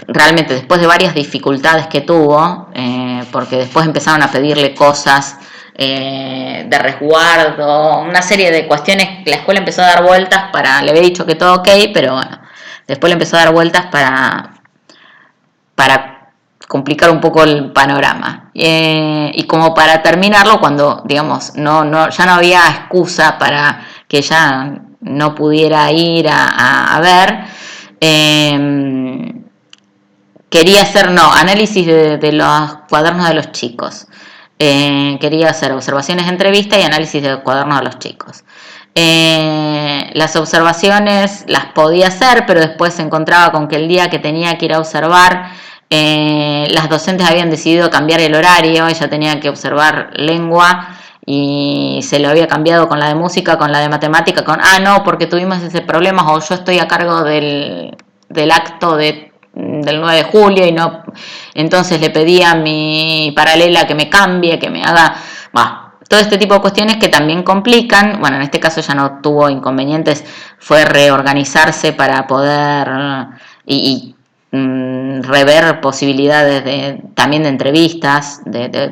realmente después de varias dificultades que tuvo, porque después empezaron a pedirle cosas de resguardo, una serie de cuestiones, la escuela empezó a dar vueltas le había dicho que todo ok, pero bueno, después le empezó a dar vueltas para complicar un poco el panorama. Y como para terminarlo, cuando digamos ya no había excusa para que ella no pudiera ir a ver, quería hacer análisis de los cuadernos de los chicos. quería hacer observaciones, entrevistas y análisis de cuadernos de los chicos. Las observaciones las podía hacer, pero después se encontraba con que el día que tenía que ir a observar, las docentes habían decidido cambiar el horario, ella tenía que observar lengua y se lo había cambiado con la de música, con la de matemática, no, porque tuvimos ese problema, o yo estoy a cargo del acto del 9 de julio y no, entonces le pedí a mi paralela que me cambie, que me haga, todo este tipo de cuestiones que también complican. Bueno, en este caso ya no tuvo inconvenientes, fue reorganizarse para poder rever posibilidades también de entrevistas,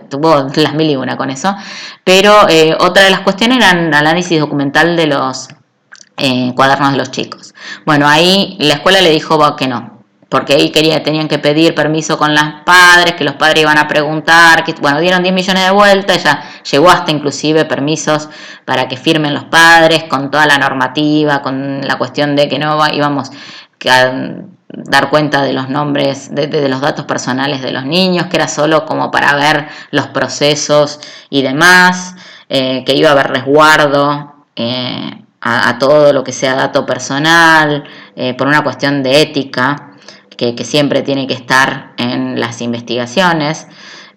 tuvo las mil y una con eso, pero otra de las cuestiones era el análisis documental de los cuadernos de los chicos. Bueno, ahí la escuela le dijo que no, porque ahí tenían que pedir permiso con los padres, que los padres iban a preguntar, dieron 10 millones de vueltas, ya llegó hasta inclusive permisos para que firmen los padres, con toda la normativa, con la cuestión de que no íbamos a dar cuenta de los nombres, de los datos personales de los niños, que era solo como para ver los procesos y demás, que iba a haber resguardo a todo lo que sea dato personal, por una cuestión de ética, que siempre tiene que estar en las investigaciones.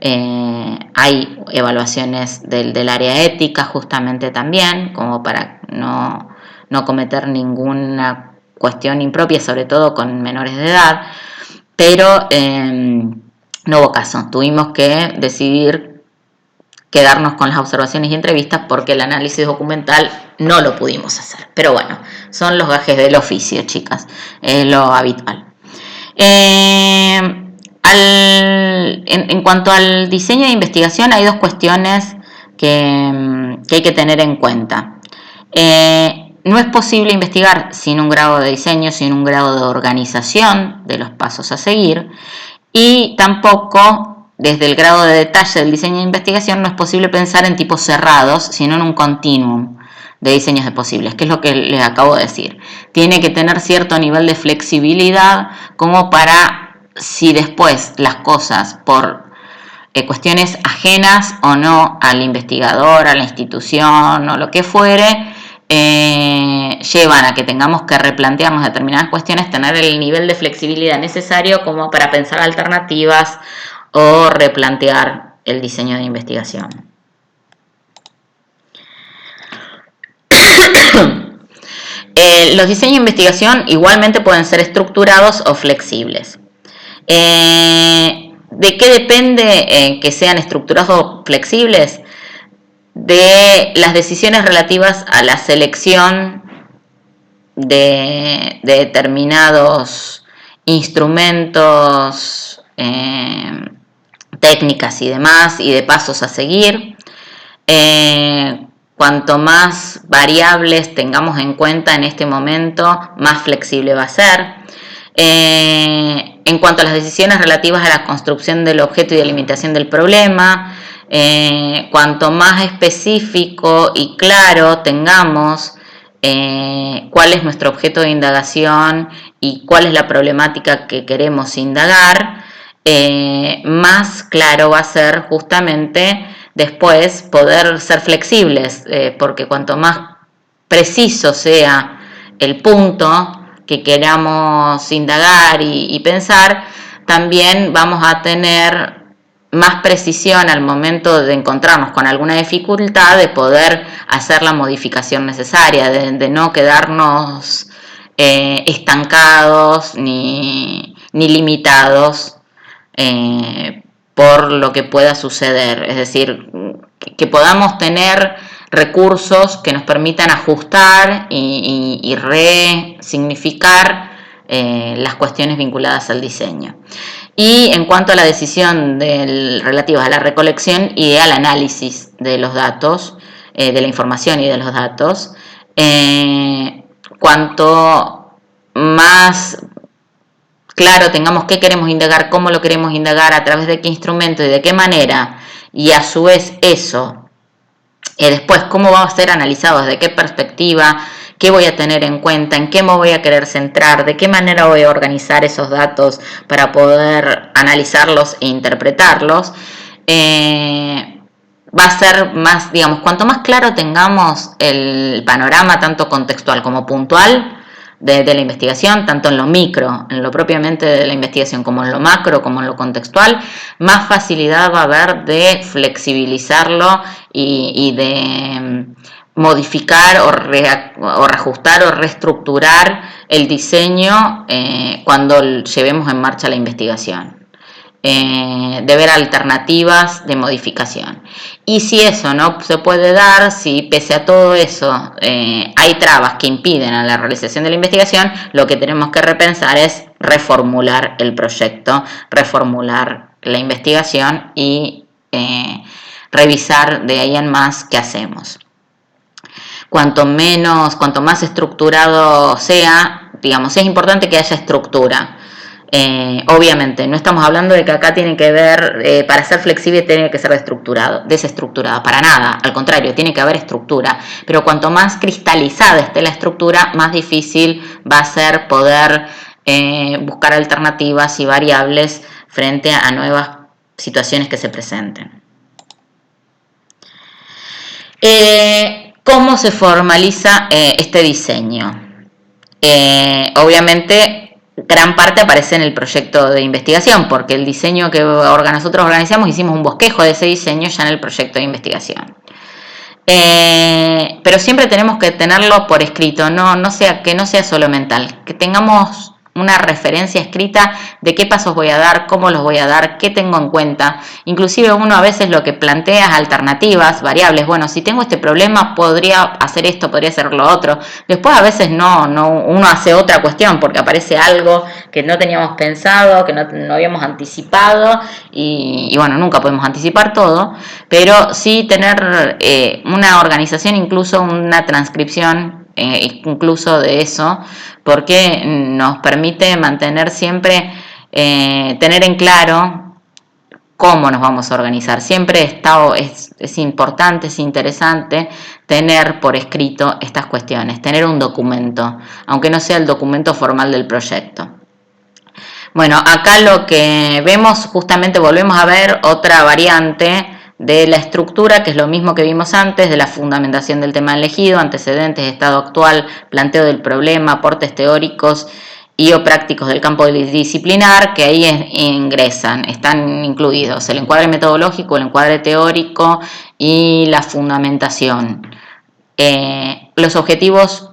Hay evaluaciones del área ética justamente también, como para no cometer ninguna cuestión impropia, sobre todo con menores de edad, pero no hubo caso. Tuvimos que decidir quedarnos con las observaciones y entrevistas porque el análisis documental no lo pudimos hacer. Pero bueno, son los gajes del oficio, chicas, es lo habitual. En cuanto al diseño de investigación, hay dos cuestiones que hay que tener en cuenta. No es posible investigar sin un grado de diseño, sin un grado de organización de los pasos a seguir, y tampoco desde el grado de detalle del diseño de investigación no es posible pensar en tipos cerrados, sino en un continuum de diseños de posibles, que es lo que les acabo de decir. Tiene que tener cierto nivel de flexibilidad como para, si después las cosas por cuestiones ajenas o no al investigador, a la institución o lo que fuere, llevan a que tengamos que replantearnos determinadas cuestiones, tener el nivel de flexibilidad necesario como para pensar alternativas o replantear el diseño de investigación. Los diseños de investigación igualmente pueden ser estructurados o flexibles. ¿De qué depende que sean estructurados o flexibles? De las decisiones relativas a la selección de determinados instrumentos, técnicas y demás, y de pasos a seguir. Cuanto más variables tengamos en cuenta en este momento, más flexible va a ser. En cuanto a las decisiones relativas a la construcción del objeto y delimitación del problema, cuanto más específico y claro tengamos cuál es nuestro objeto de indagación y cuál es la problemática que queremos indagar, más claro va a ser justamente después poder ser flexibles, porque cuanto más preciso sea el punto que queramos indagar y pensar, también vamos a tener más precisión al momento de encontrarnos con alguna dificultad, de poder hacer la modificación necesaria, de no quedarnos estancados ni limitados por lo que pueda suceder. Es decir, que podamos tener recursos que nos permitan ajustar y resignificar las cuestiones vinculadas al diseño. Y en cuanto a la decisión relativa a la recolección y al análisis de los datos, de la información y de los datos, cuanto más claro tengamos qué queremos indagar, cómo lo queremos indagar, a través de qué instrumento y de qué manera, y a su vez eso, después cómo va a ser analizado, desde qué perspectiva, qué voy a tener en cuenta, en qué me voy a querer centrar, de qué manera voy a organizar esos datos para poder analizarlos e interpretarlos, va a ser más, digamos, cuanto más claro tengamos el panorama, tanto contextual como puntual, de la investigación, tanto en lo micro, en lo propiamente de la investigación, como en lo macro, como en lo contextual, más facilidad va a haber de flexibilizarlo y de modificar o reajustar o reestructurar el diseño cuando llevemos en marcha la investigación. De ver alternativas de modificación. Y si eso no se puede dar, si pese a todo eso hay trabas que impiden a la realización de la investigación, lo que tenemos que repensar es reformular el proyecto, reformular la investigación y revisar de ahí en más qué hacemos. Cuanto más estructurado sea, digamos, es importante que haya estructura. Obviamente, no estamos hablando de que acá tiene que ver, para ser flexible tiene que ser desestructurado, para nada, al contrario, tiene que haber estructura, pero cuanto más cristalizada esté la estructura, más difícil va a ser poder buscar alternativas y variables frente a nuevas situaciones que se presenten. ¿Cómo se formaliza este diseño? Obviamente, gran parte aparece en el proyecto de investigación, porque el diseño que nosotros organizamos, hicimos un bosquejo de ese diseño ya en el proyecto de investigación. Pero siempre tenemos que tenerlo por escrito, que no sea solo mental, que tengamos una referencia escrita de qué pasos voy a dar, cómo los voy a dar, qué tengo en cuenta. Inclusive uno a veces lo que plantea es alternativas, variables. Bueno, si tengo este problema podría hacer esto, podría hacer lo otro. Después a veces uno hace otra cuestión porque aparece algo que no teníamos pensado, que no habíamos anticipado y bueno, nunca podemos anticipar todo, pero sí tener una organización, incluso una transcripción incluso de eso, porque nos permite mantener siempre, tener en claro cómo nos vamos a organizar. Siempre es importante, es interesante tener por escrito estas cuestiones, tener un documento, aunque no sea el documento formal del proyecto. Bueno, acá lo que vemos, justamente volvemos a ver otra variante de la estructura, que es lo mismo que vimos antes, de la fundamentación del tema elegido, antecedentes, estado actual, planteo del problema, aportes teóricos y o prácticos del campo disciplinar, que ahí están incluidos el encuadre metodológico, el encuadre teórico y la fundamentación. Los objetivos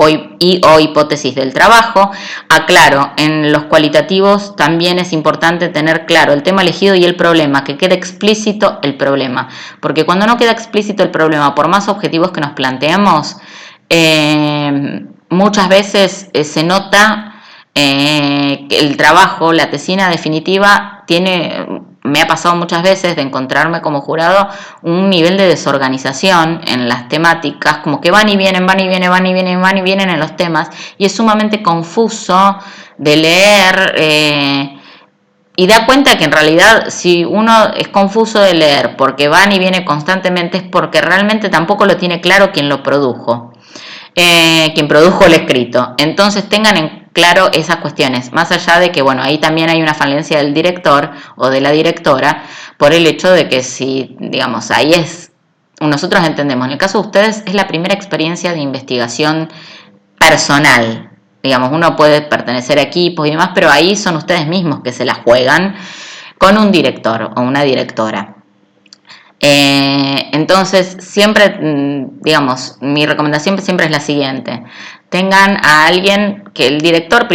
o hipótesis del trabajo. Aclaro, en los cualitativos también es importante tener claro el tema elegido y el problema, que quede explícito el problema, porque cuando no queda explícito el problema, por más objetivos que nos planteemos, muchas veces se nota que el trabajo, la tesina definitiva, me ha pasado muchas veces de encontrarme como jurado un nivel de desorganización en las temáticas, como que van y vienen en los temas, y es sumamente confuso de leer, y da cuenta que en realidad si uno es confuso de leer porque van y viene constantemente, es porque realmente tampoco lo tiene claro quien lo produjo, quien produjo el escrito. Entonces tengan en claro esas cuestiones, más allá de que, bueno, ahí también hay una falencia del director o de la directora, por el hecho de que si, digamos, nosotros entendemos, en el caso de ustedes es la primera experiencia de investigación personal, digamos, uno puede pertenecer a equipos y demás, pero ahí son ustedes mismos que se la juegan con un director o una directora. Entonces, siempre, digamos, mi recomendación siempre es la siguiente: tengan a alguien que el director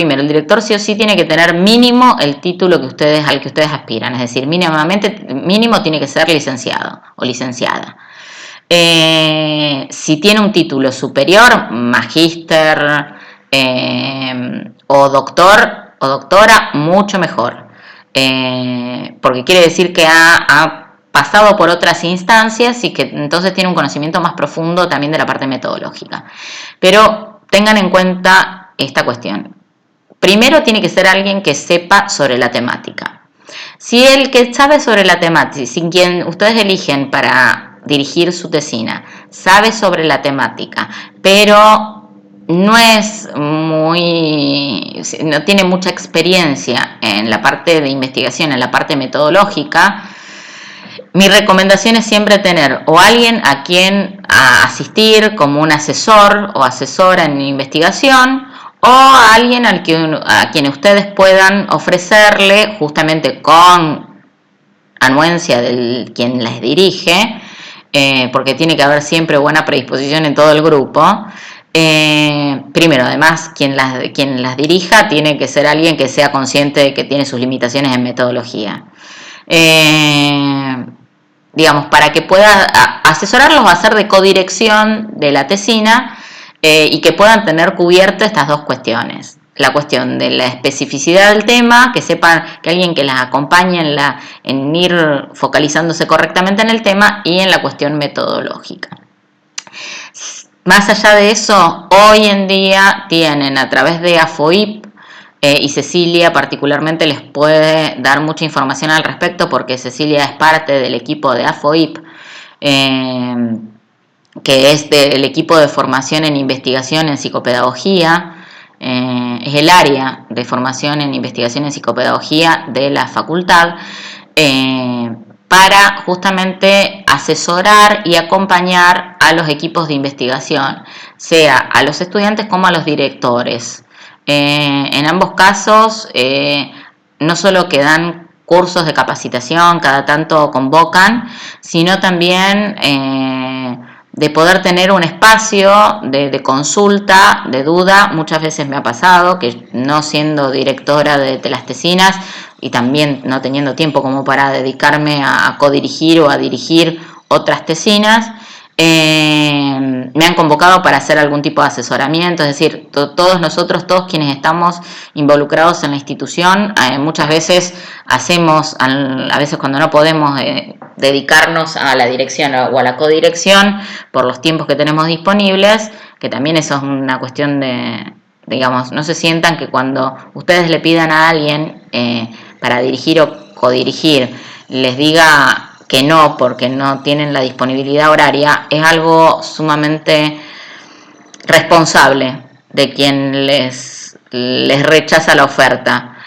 sí o sí tiene que tener mínimo el título al que ustedes aspiran, es decir, mínimo tiene que ser licenciado o licenciada. Si tiene un título superior, magíster o doctor o doctora, mucho mejor, porque quiere decir que ha pasado por otras instancias y que entonces tiene un conocimiento más profundo también de la parte metodológica. Pero tengan en cuenta esta cuestión. Primero tiene que ser alguien que sepa sobre la temática. Si el que sabe sobre la temática, sin quien ustedes eligen para dirigir su tesina, sabe sobre la temática, pero no tiene mucha experiencia en la parte de investigación, en la parte metodológica, Mi recomendación es siempre tener o alguien a quien asistir como un asesor o asesora en investigación, o a alguien a quien ustedes puedan ofrecerle, justamente con anuencia de quien les dirige, porque tiene que haber siempre buena predisposición en todo el grupo. Primero, además, quien las dirija tiene que ser alguien que sea consciente de que tiene sus limitaciones en metodología. Digamos, para que pueda asesorarlos, va a ser de codirección de la tesina, y que puedan tener cubiertas estas dos cuestiones. La cuestión de la especificidad del tema, que sepan que alguien que las acompañe en ir focalizándose correctamente en el tema, y en la cuestión metodológica. Más allá de eso, hoy en día tienen a través de AFOIP, y Cecilia particularmente les puede dar mucha información al respecto, porque Cecilia es parte del equipo de AFOIP, que es del equipo de formación en investigación en psicopedagogía. Es el área de formación en investigación en psicopedagogía de la facultad, para justamente asesorar y acompañar a los equipos de investigación, sea a los estudiantes como a los directores. En ambos casos, no solo que dan cursos de capacitación, cada tanto convocan, sino también de poder tener un espacio de consulta, de duda. Muchas veces me ha pasado que, no siendo directora de las tesinas y también no teniendo tiempo como para dedicarme a codirigir o a dirigir otras tesinas, me han convocado para hacer algún tipo de asesoramiento. Es decir, todos nosotros, todos quienes estamos involucrados en la institución, muchas veces hacemos, a veces cuando no podemos dedicarnos a la dirección o a la codirección por los tiempos que tenemos disponibles, que también eso es una cuestión de, digamos, no se sientan que cuando ustedes le pidan a alguien para dirigir o codirigir, les diga que no porque no tienen la disponibilidad horaria. Es algo sumamente responsable de quien les rechaza la oferta,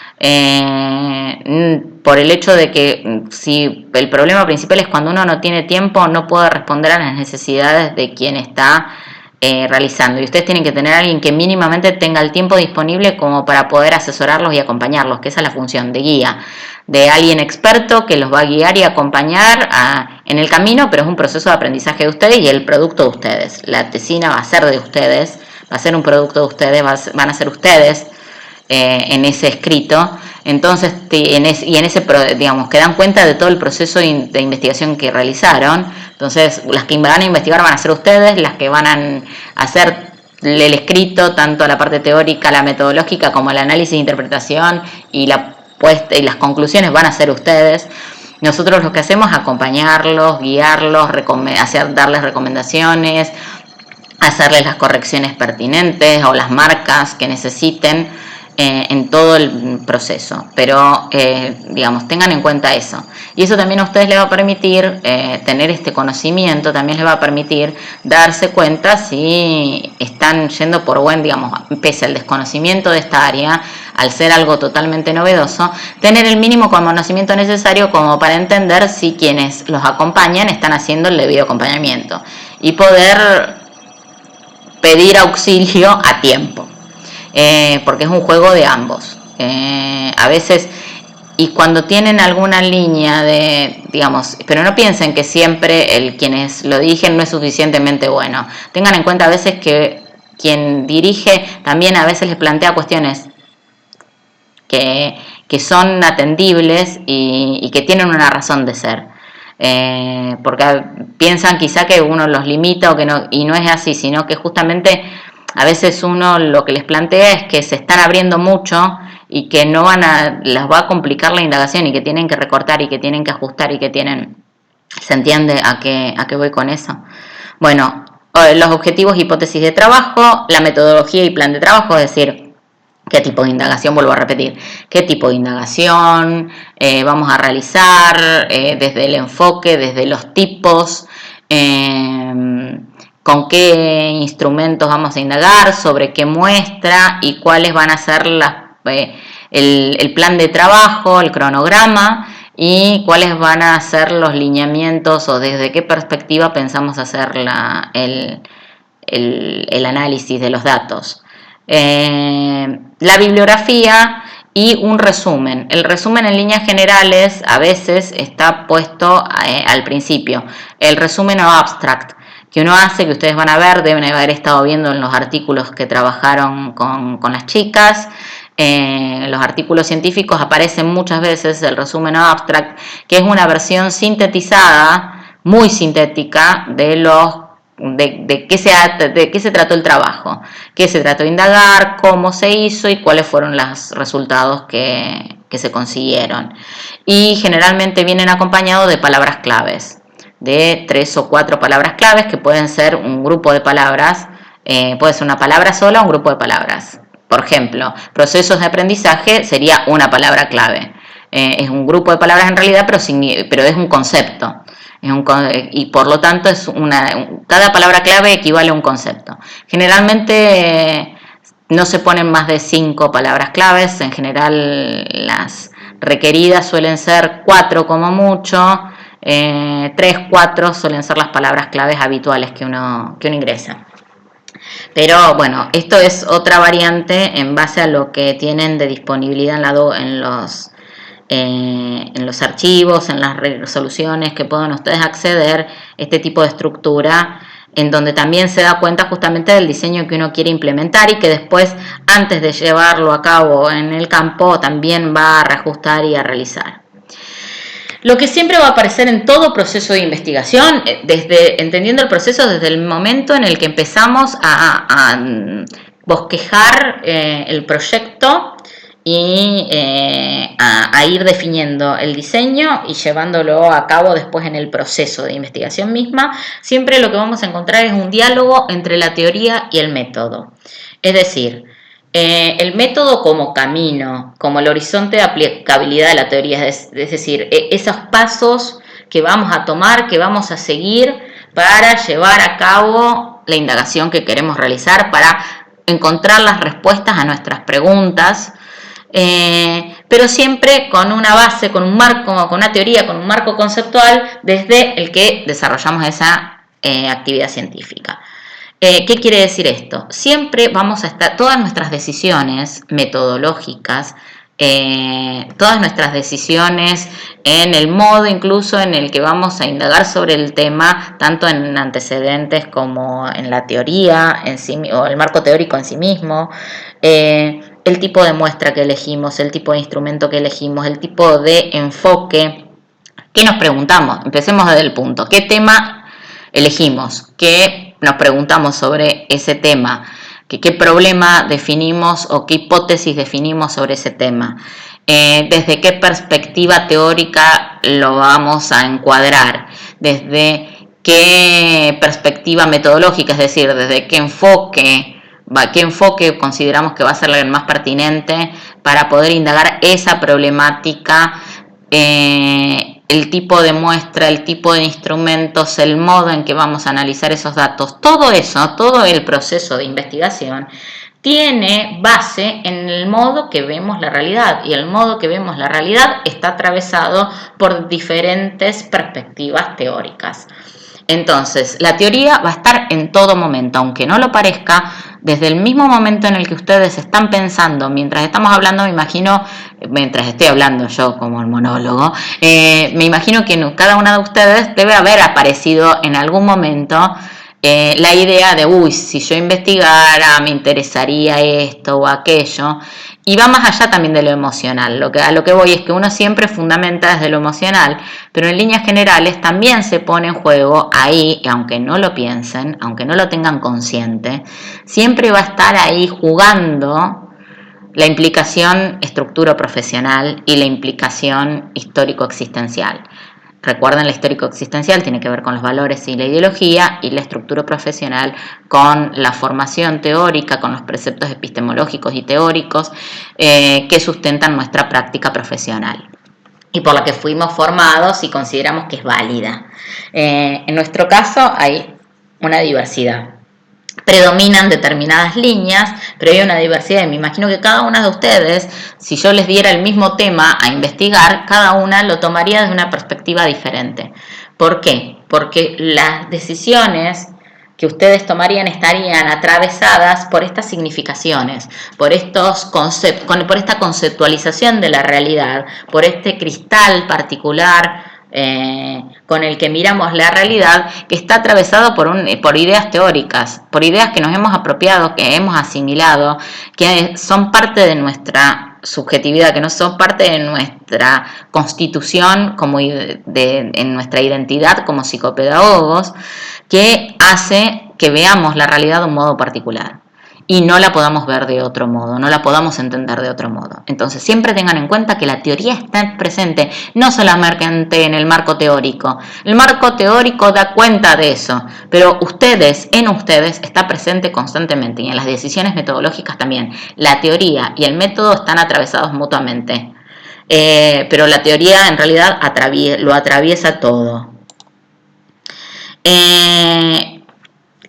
por el hecho de que, si el problema principal es cuando uno no tiene tiempo, no puede responder a las necesidades de quien está realizando, y ustedes tienen que tener a alguien que mínimamente tenga el tiempo disponible como para poder asesorarlos y acompañarlos, que esa es la función de guía, de alguien experto que los va a guiar y acompañar en el camino, pero es un proceso de aprendizaje de ustedes y el producto de ustedes. La tesina va a ser de ustedes, va a ser un producto de ustedes, van a ser ustedes en ese escrito. Entonces, digamos, que dan cuenta de todo el proceso de investigación que realizaron. Entonces, las que van a investigar van a ser ustedes, las que van a hacer el escrito, tanto la parte teórica, la metodológica, como el análisis, interpretación y las conclusiones van a ser ustedes. Nosotros lo que hacemos es acompañarlos, guiarlos, darles recomendaciones, hacerles las correcciones pertinentes o las marcas que necesiten en todo el proceso. Pero, digamos, tengan en cuenta eso. Y eso también a ustedes les va a permitir, tener este conocimiento, también les va a permitir darse cuenta si están yendo por digamos, pese al desconocimiento de esta área, al ser algo totalmente novedoso, tener el mínimo conocimiento necesario como para entender si quienes los acompañan están haciendo el debido acompañamiento y poder pedir auxilio a tiempo, porque es un juego de ambos. A veces, y cuando tienen alguna línea de, digamos, pero no piensen que siempre quienes lo dirigen no es suficientemente bueno. Tengan en cuenta a veces que quien dirige también a veces les plantea cuestiones que son atendibles y que tienen una razón de ser. Porque piensan quizá que uno los limita y no es así, sino que justamente a veces uno lo que les plantea es que se están abriendo mucho y que les va a complicar la indagación y que tienen que recortar y que tienen que ajustar y que ¿se entiende a qué voy con eso? Bueno, los objetivos, hipótesis de trabajo, la metodología y plan de trabajo, es decir, qué tipo de indagación, vuelvo a repetir, qué tipo de indagación vamos a realizar, desde el enfoque, desde los tipos, con qué instrumentos vamos a indagar, sobre qué muestra y cuáles van a ser el plan de trabajo, el cronograma, y cuáles van a ser los lineamientos o desde qué perspectiva pensamos hacer el análisis de los datos. La bibliografía y un resumen. El resumen en líneas generales a veces está puesto al principio. El resumen o abstract que uno hace, que ustedes van a ver, deben haber estado viendo en los artículos que trabajaron con las chicas. En los artículos científicos aparecen muchas veces el resumen o abstract, que es una versión sintetizada, muy sintética, de qué se trató el trabajo, qué se trató de indagar, cómo se hizo y cuáles fueron los resultados que se consiguieron. Y generalmente vienen acompañados de palabras claves, de 3 o 4 palabras claves que pueden ser un grupo de palabras, puede ser una palabra sola o un grupo de palabras. Por ejemplo, procesos de aprendizaje sería una palabra clave. Es un grupo de palabras en realidad, pero es un concepto. Y por lo tanto cada palabra clave equivale a un concepto. Generalmente no se ponen más de 5 palabras claves. En general las requeridas suelen ser 4 como mucho. 3, 4 suelen ser las palabras claves habituales que uno ingresa. Pero bueno, esto es otra variante en base a lo que tienen de disponibilidad en los archivos, en las resoluciones que puedan ustedes acceder, este tipo de estructura, en donde también se da cuenta justamente del diseño que uno quiere implementar y que después, antes de llevarlo a cabo en el campo, también va a reajustar y a realizar. Lo que siempre va a aparecer en todo proceso de investigación, entendiendo el proceso desde el momento en el que empezamos a bosquejar el proyecto y a ir definiendo el diseño y llevándolo a cabo después en el proceso de investigación misma, siempre lo que vamos a encontrar es un diálogo entre la teoría y el método. Es decir, el método como camino, como el horizonte de aplicabilidad de la teoría, es decir, esos pasos que vamos a tomar, que vamos a seguir para llevar a cabo la indagación que queremos realizar, para encontrar las respuestas a nuestras preguntas, pero siempre con una base, con un marco, con una teoría, con un marco conceptual desde el que desarrollamos esa actividad científica. ¿Qué quiere decir esto? Siempre vamos a estar, todas nuestras decisiones metodológicas, todas nuestras decisiones en el modo incluso en el que vamos a indagar sobre el tema, tanto en antecedentes como en la teoría en sí, o el marco teórico en sí mismo, el tipo de muestra que elegimos, el tipo de instrumento que elegimos, el tipo de enfoque. ¿Qué nos preguntamos? Empecemos desde el punto. ¿Qué tema elegimos? ¿Qué nos preguntamos sobre ese tema? ¿Qué problema definimos o qué hipótesis definimos sobre ese tema? ¿Desde qué perspectiva teórica lo vamos a encuadrar? ¿Desde qué perspectiva metodológica? Es decir, ¿desde qué enfoque consideramos que va a ser el más pertinente para poder indagar esa problemática? El tipo de muestra, el tipo de instrumentos, el modo en que vamos a analizar esos datos, todo eso, todo el proceso de investigación tiene base en el modo que vemos la realidad, y el modo que vemos la realidad está atravesado por diferentes perspectivas teóricas. Entonces, la teoría va a estar en todo momento, aunque no lo parezca, desde el mismo momento en el que ustedes están pensando, mientras estamos hablando, me imagino, mientras estoy hablando yo como el monólogo, me imagino que en cada una de ustedes debe haber aparecido en algún momento la idea de, si yo investigara, me interesaría esto o aquello, y va más allá también de lo emocional. A lo que voy es que uno siempre fundamenta desde lo emocional, pero en líneas generales también se pone en juego ahí, aunque no lo piensen, aunque no lo tengan consciente, siempre va a estar ahí jugando la implicación estructuro-profesional y la implicación histórico-existencial. Recuerden, la histórico-existencial tiene que ver con los valores y la ideología, y la estructura profesional con la formación teórica, con los preceptos epistemológicos y teóricos que sustentan nuestra práctica profesional y por la que fuimos formados y consideramos que es válida. En nuestro caso hay una diversidad. predominan determinadas líneas, pero hay una diversidad y me imagino que cada una de ustedes, si yo les diera el mismo tema a investigar, cada una lo tomaría desde una perspectiva diferente. ¿Por qué? Porque las decisiones que ustedes tomarían estarían atravesadas por estas significaciones, por estos por esta conceptualización de la realidad, por este cristal particular con el que miramos la realidad, que está atravesado por ideas teóricas, por ideas que nos hemos apropiado, que hemos asimilado, que son parte de nuestra subjetividad, que no son parte de nuestra constitución, en nuestra identidad como psicopedagogos, que hace que veamos la realidad de un modo particular y no la podamos ver de otro modo, no la podamos entender de otro modo. Entonces siempre tengan en cuenta que la teoría está presente, no solamente en el marco teórico. El marco teórico da cuenta de eso, pero en ustedes está presente constantemente, y en las decisiones metodológicas también. La teoría y el método están atravesados mutuamente, pero la teoría en realidad lo atraviesa todo.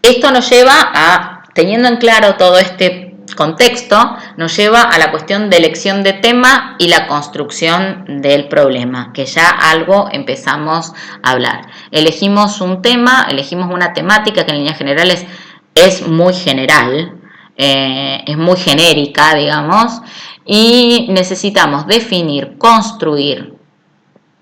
Esto nos lleva a, teniendo en claro todo este contexto, nos lleva a la cuestión de elección de tema y la construcción del problema, que ya algo empezamos a hablar. Elegimos un tema, elegimos una temática que en líneas generales es muy general, es muy genérica, digamos, y necesitamos definir, construir,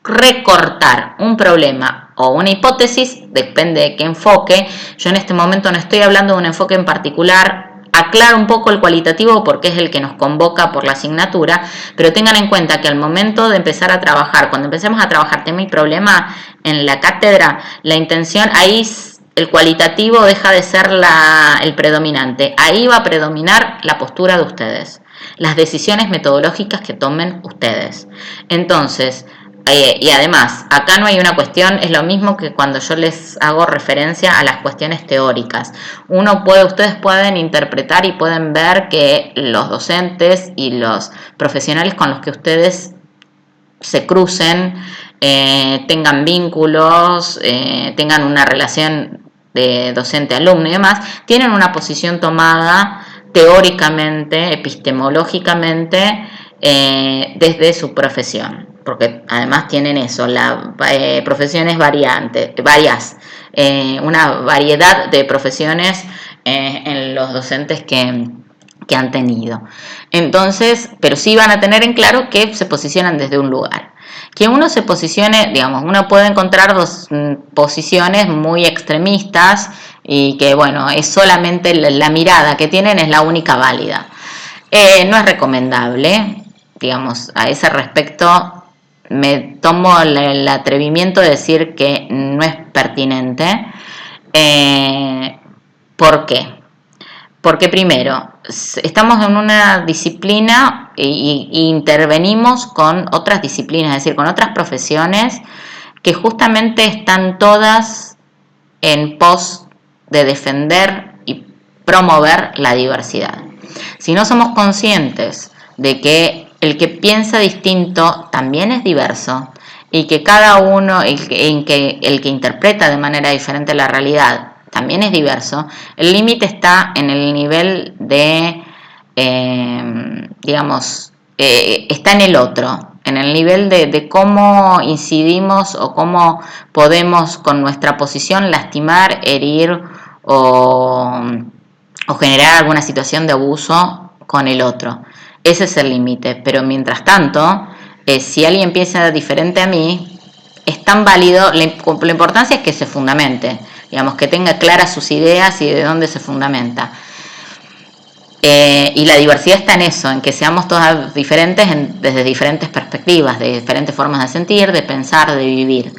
recortar un problema o una hipótesis, depende de qué enfoque. Yo en este momento no estoy hablando de un enfoque en particular, aclaro un poco el cualitativo porque es el que nos convoca por la asignatura, pero tengan en cuenta que al momento de empezar a trabajar, cuando empecemos a trabajar tema y problema en la cátedra, la intención ahí, el cualitativo deja de ser el predominante, ahí va a predominar la postura de ustedes, las decisiones metodológicas que tomen ustedes. Entonces, y además, acá no hay una cuestión, es lo mismo que cuando yo les hago referencia a las cuestiones teóricas. Ustedes pueden interpretar y pueden ver que los docentes y los profesionales con los que ustedes se crucen, tengan vínculos, tengan una relación de docente-alumno y demás, tienen una posición tomada teóricamente, epistemológicamente, desde su profesión. Porque además tienen eso, profesiones varias, una variedad de profesiones en los docentes que han tenido. Entonces, pero sí van a tener en claro que se posicionan desde un lugar. Que uno se posicione, digamos, uno puede encontrar dos posiciones muy extremistas y que, bueno, es solamente la mirada que tienen es la única válida. No es recomendable, digamos, a ese respecto. Me tomo el atrevimiento de decir que no es pertinente. ¿Por qué? Porque primero, estamos en una disciplina e intervenimos con otras disciplinas, es decir, con otras profesiones que justamente están todas en pos de defender y promover la diversidad. Si no somos conscientes de que el que piensa distinto también es diverso y que cada uno, el que interpreta de manera diferente la realidad también es diverso, el límite está en el nivel de, está en el otro, en el nivel de cómo incidimos o cómo podemos con nuestra posición lastimar, herir o generar alguna situación de abuso con el otro. Ese es el límite, pero mientras tanto, si alguien piensa diferente a mí, es tan válido, la importancia es que se fundamente, digamos, que tenga claras sus ideas y de dónde se fundamenta. Y la diversidad está en eso, en que seamos todas diferentes desde diferentes perspectivas, de diferentes formas de sentir, de pensar, de vivir.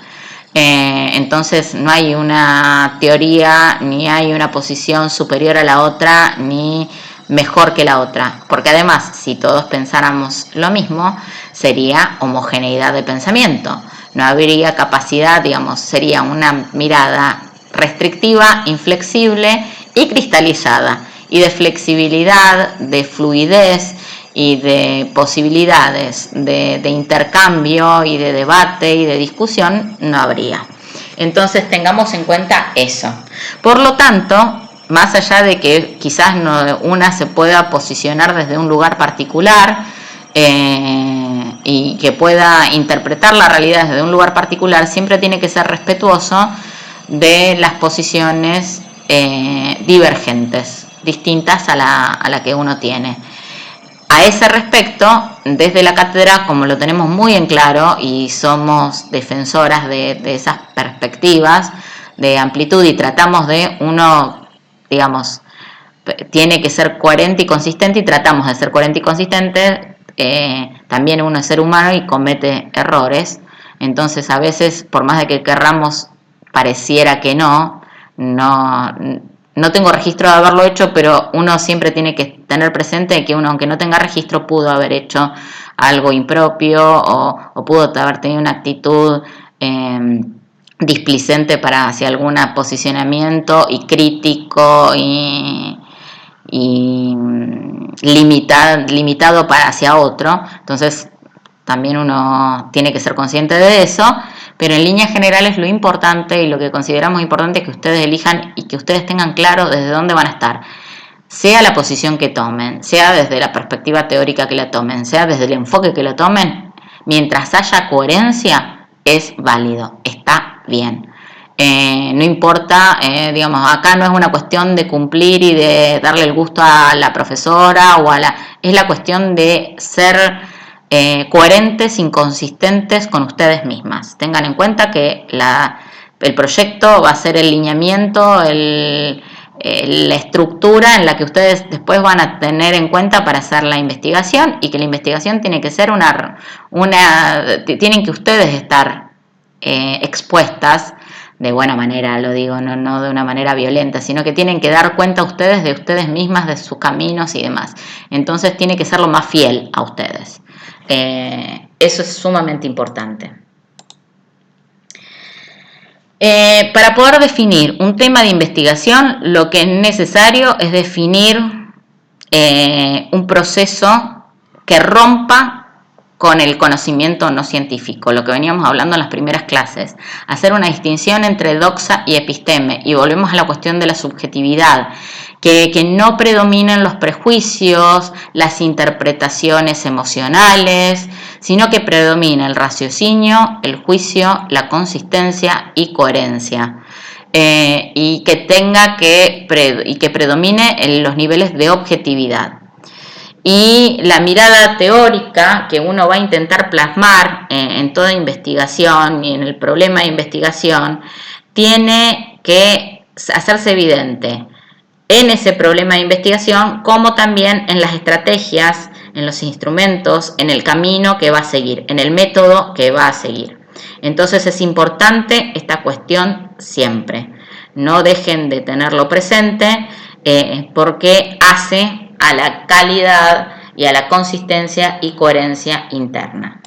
Entonces no hay una teoría, ni hay una posición superior a la otra, ni mejor que la otra, porque además si todos pensáramos lo mismo sería homogeneidad de pensamiento, no habría capacidad, digamos, sería una mirada restrictiva, inflexible y cristalizada, y de flexibilidad, de fluidez y de posibilidades de intercambio y de debate y de discusión no habría. Entonces tengamos en cuenta eso. Por lo tanto, más allá de que quizás una se pueda posicionar desde un lugar particular y que pueda interpretar la realidad desde un lugar particular, siempre tiene que ser respetuoso de las posiciones divergentes, distintas a la que uno tiene. A ese respecto, desde la cátedra, como lo tenemos muy en claro y somos defensoras de esas perspectivas de amplitud y tratamos de uno, digamos, tiene que ser coherente y consistente y tratamos de ser coherente y consistente, también uno es ser humano y comete errores, entonces a veces, por más de que querramos, pareciera que no tengo registro de haberlo hecho, pero uno siempre tiene que tener presente que uno, aunque no tenga registro, pudo haber hecho algo impropio o pudo haber tenido una actitud displicente para hacia algún posicionamiento y crítico y limitado para hacia otro. Entonces también uno tiene que ser consciente de eso, pero en líneas generales lo importante y lo que consideramos importante es que ustedes elijan y que ustedes tengan claro desde dónde van a estar, sea la posición que tomen, sea desde la perspectiva teórica que la tomen, sea desde el enfoque que lo tomen, mientras haya coherencia es válido, está bien. No importa, digamos, acá no es una cuestión de cumplir y de darle el gusto a la profesora es la cuestión de ser coherentes, inconsistentes con ustedes mismas. Tengan en cuenta que el proyecto va a ser el lineamiento, la estructura en la que ustedes después van a tener en cuenta para hacer la investigación y que la investigación tiene que ser tienen que ustedes estar expuestas de buena manera, lo digo, no de una manera violenta, sino que tienen que dar cuenta ustedes de ustedes mismas, de sus caminos y demás. Entonces tiene que ser lo más fiel a ustedes. Eso es sumamente importante. Para poder definir un tema de investigación, lo que es necesario es definir un proceso que rompa con el conocimiento no científico, lo que veníamos hablando en las primeras clases, hacer una distinción entre doxa y episteme, y volvemos a la cuestión de la subjetividad, que no predominen los prejuicios, las interpretaciones emocionales, sino que predomine el raciocinio, el juicio, la consistencia y coherencia, y que predomine en los niveles de objetividad. Y la mirada teórica que uno va a intentar plasmar en toda investigación y en el problema de investigación tiene que hacerse evidente en ese problema de investigación, como también en las estrategias, en los instrumentos, en el camino que va a seguir, en el método que va a seguir. Entonces es importante esta cuestión siempre. No dejen de tenerlo presente porque hace a la calidad y a la consistencia y coherencia interna.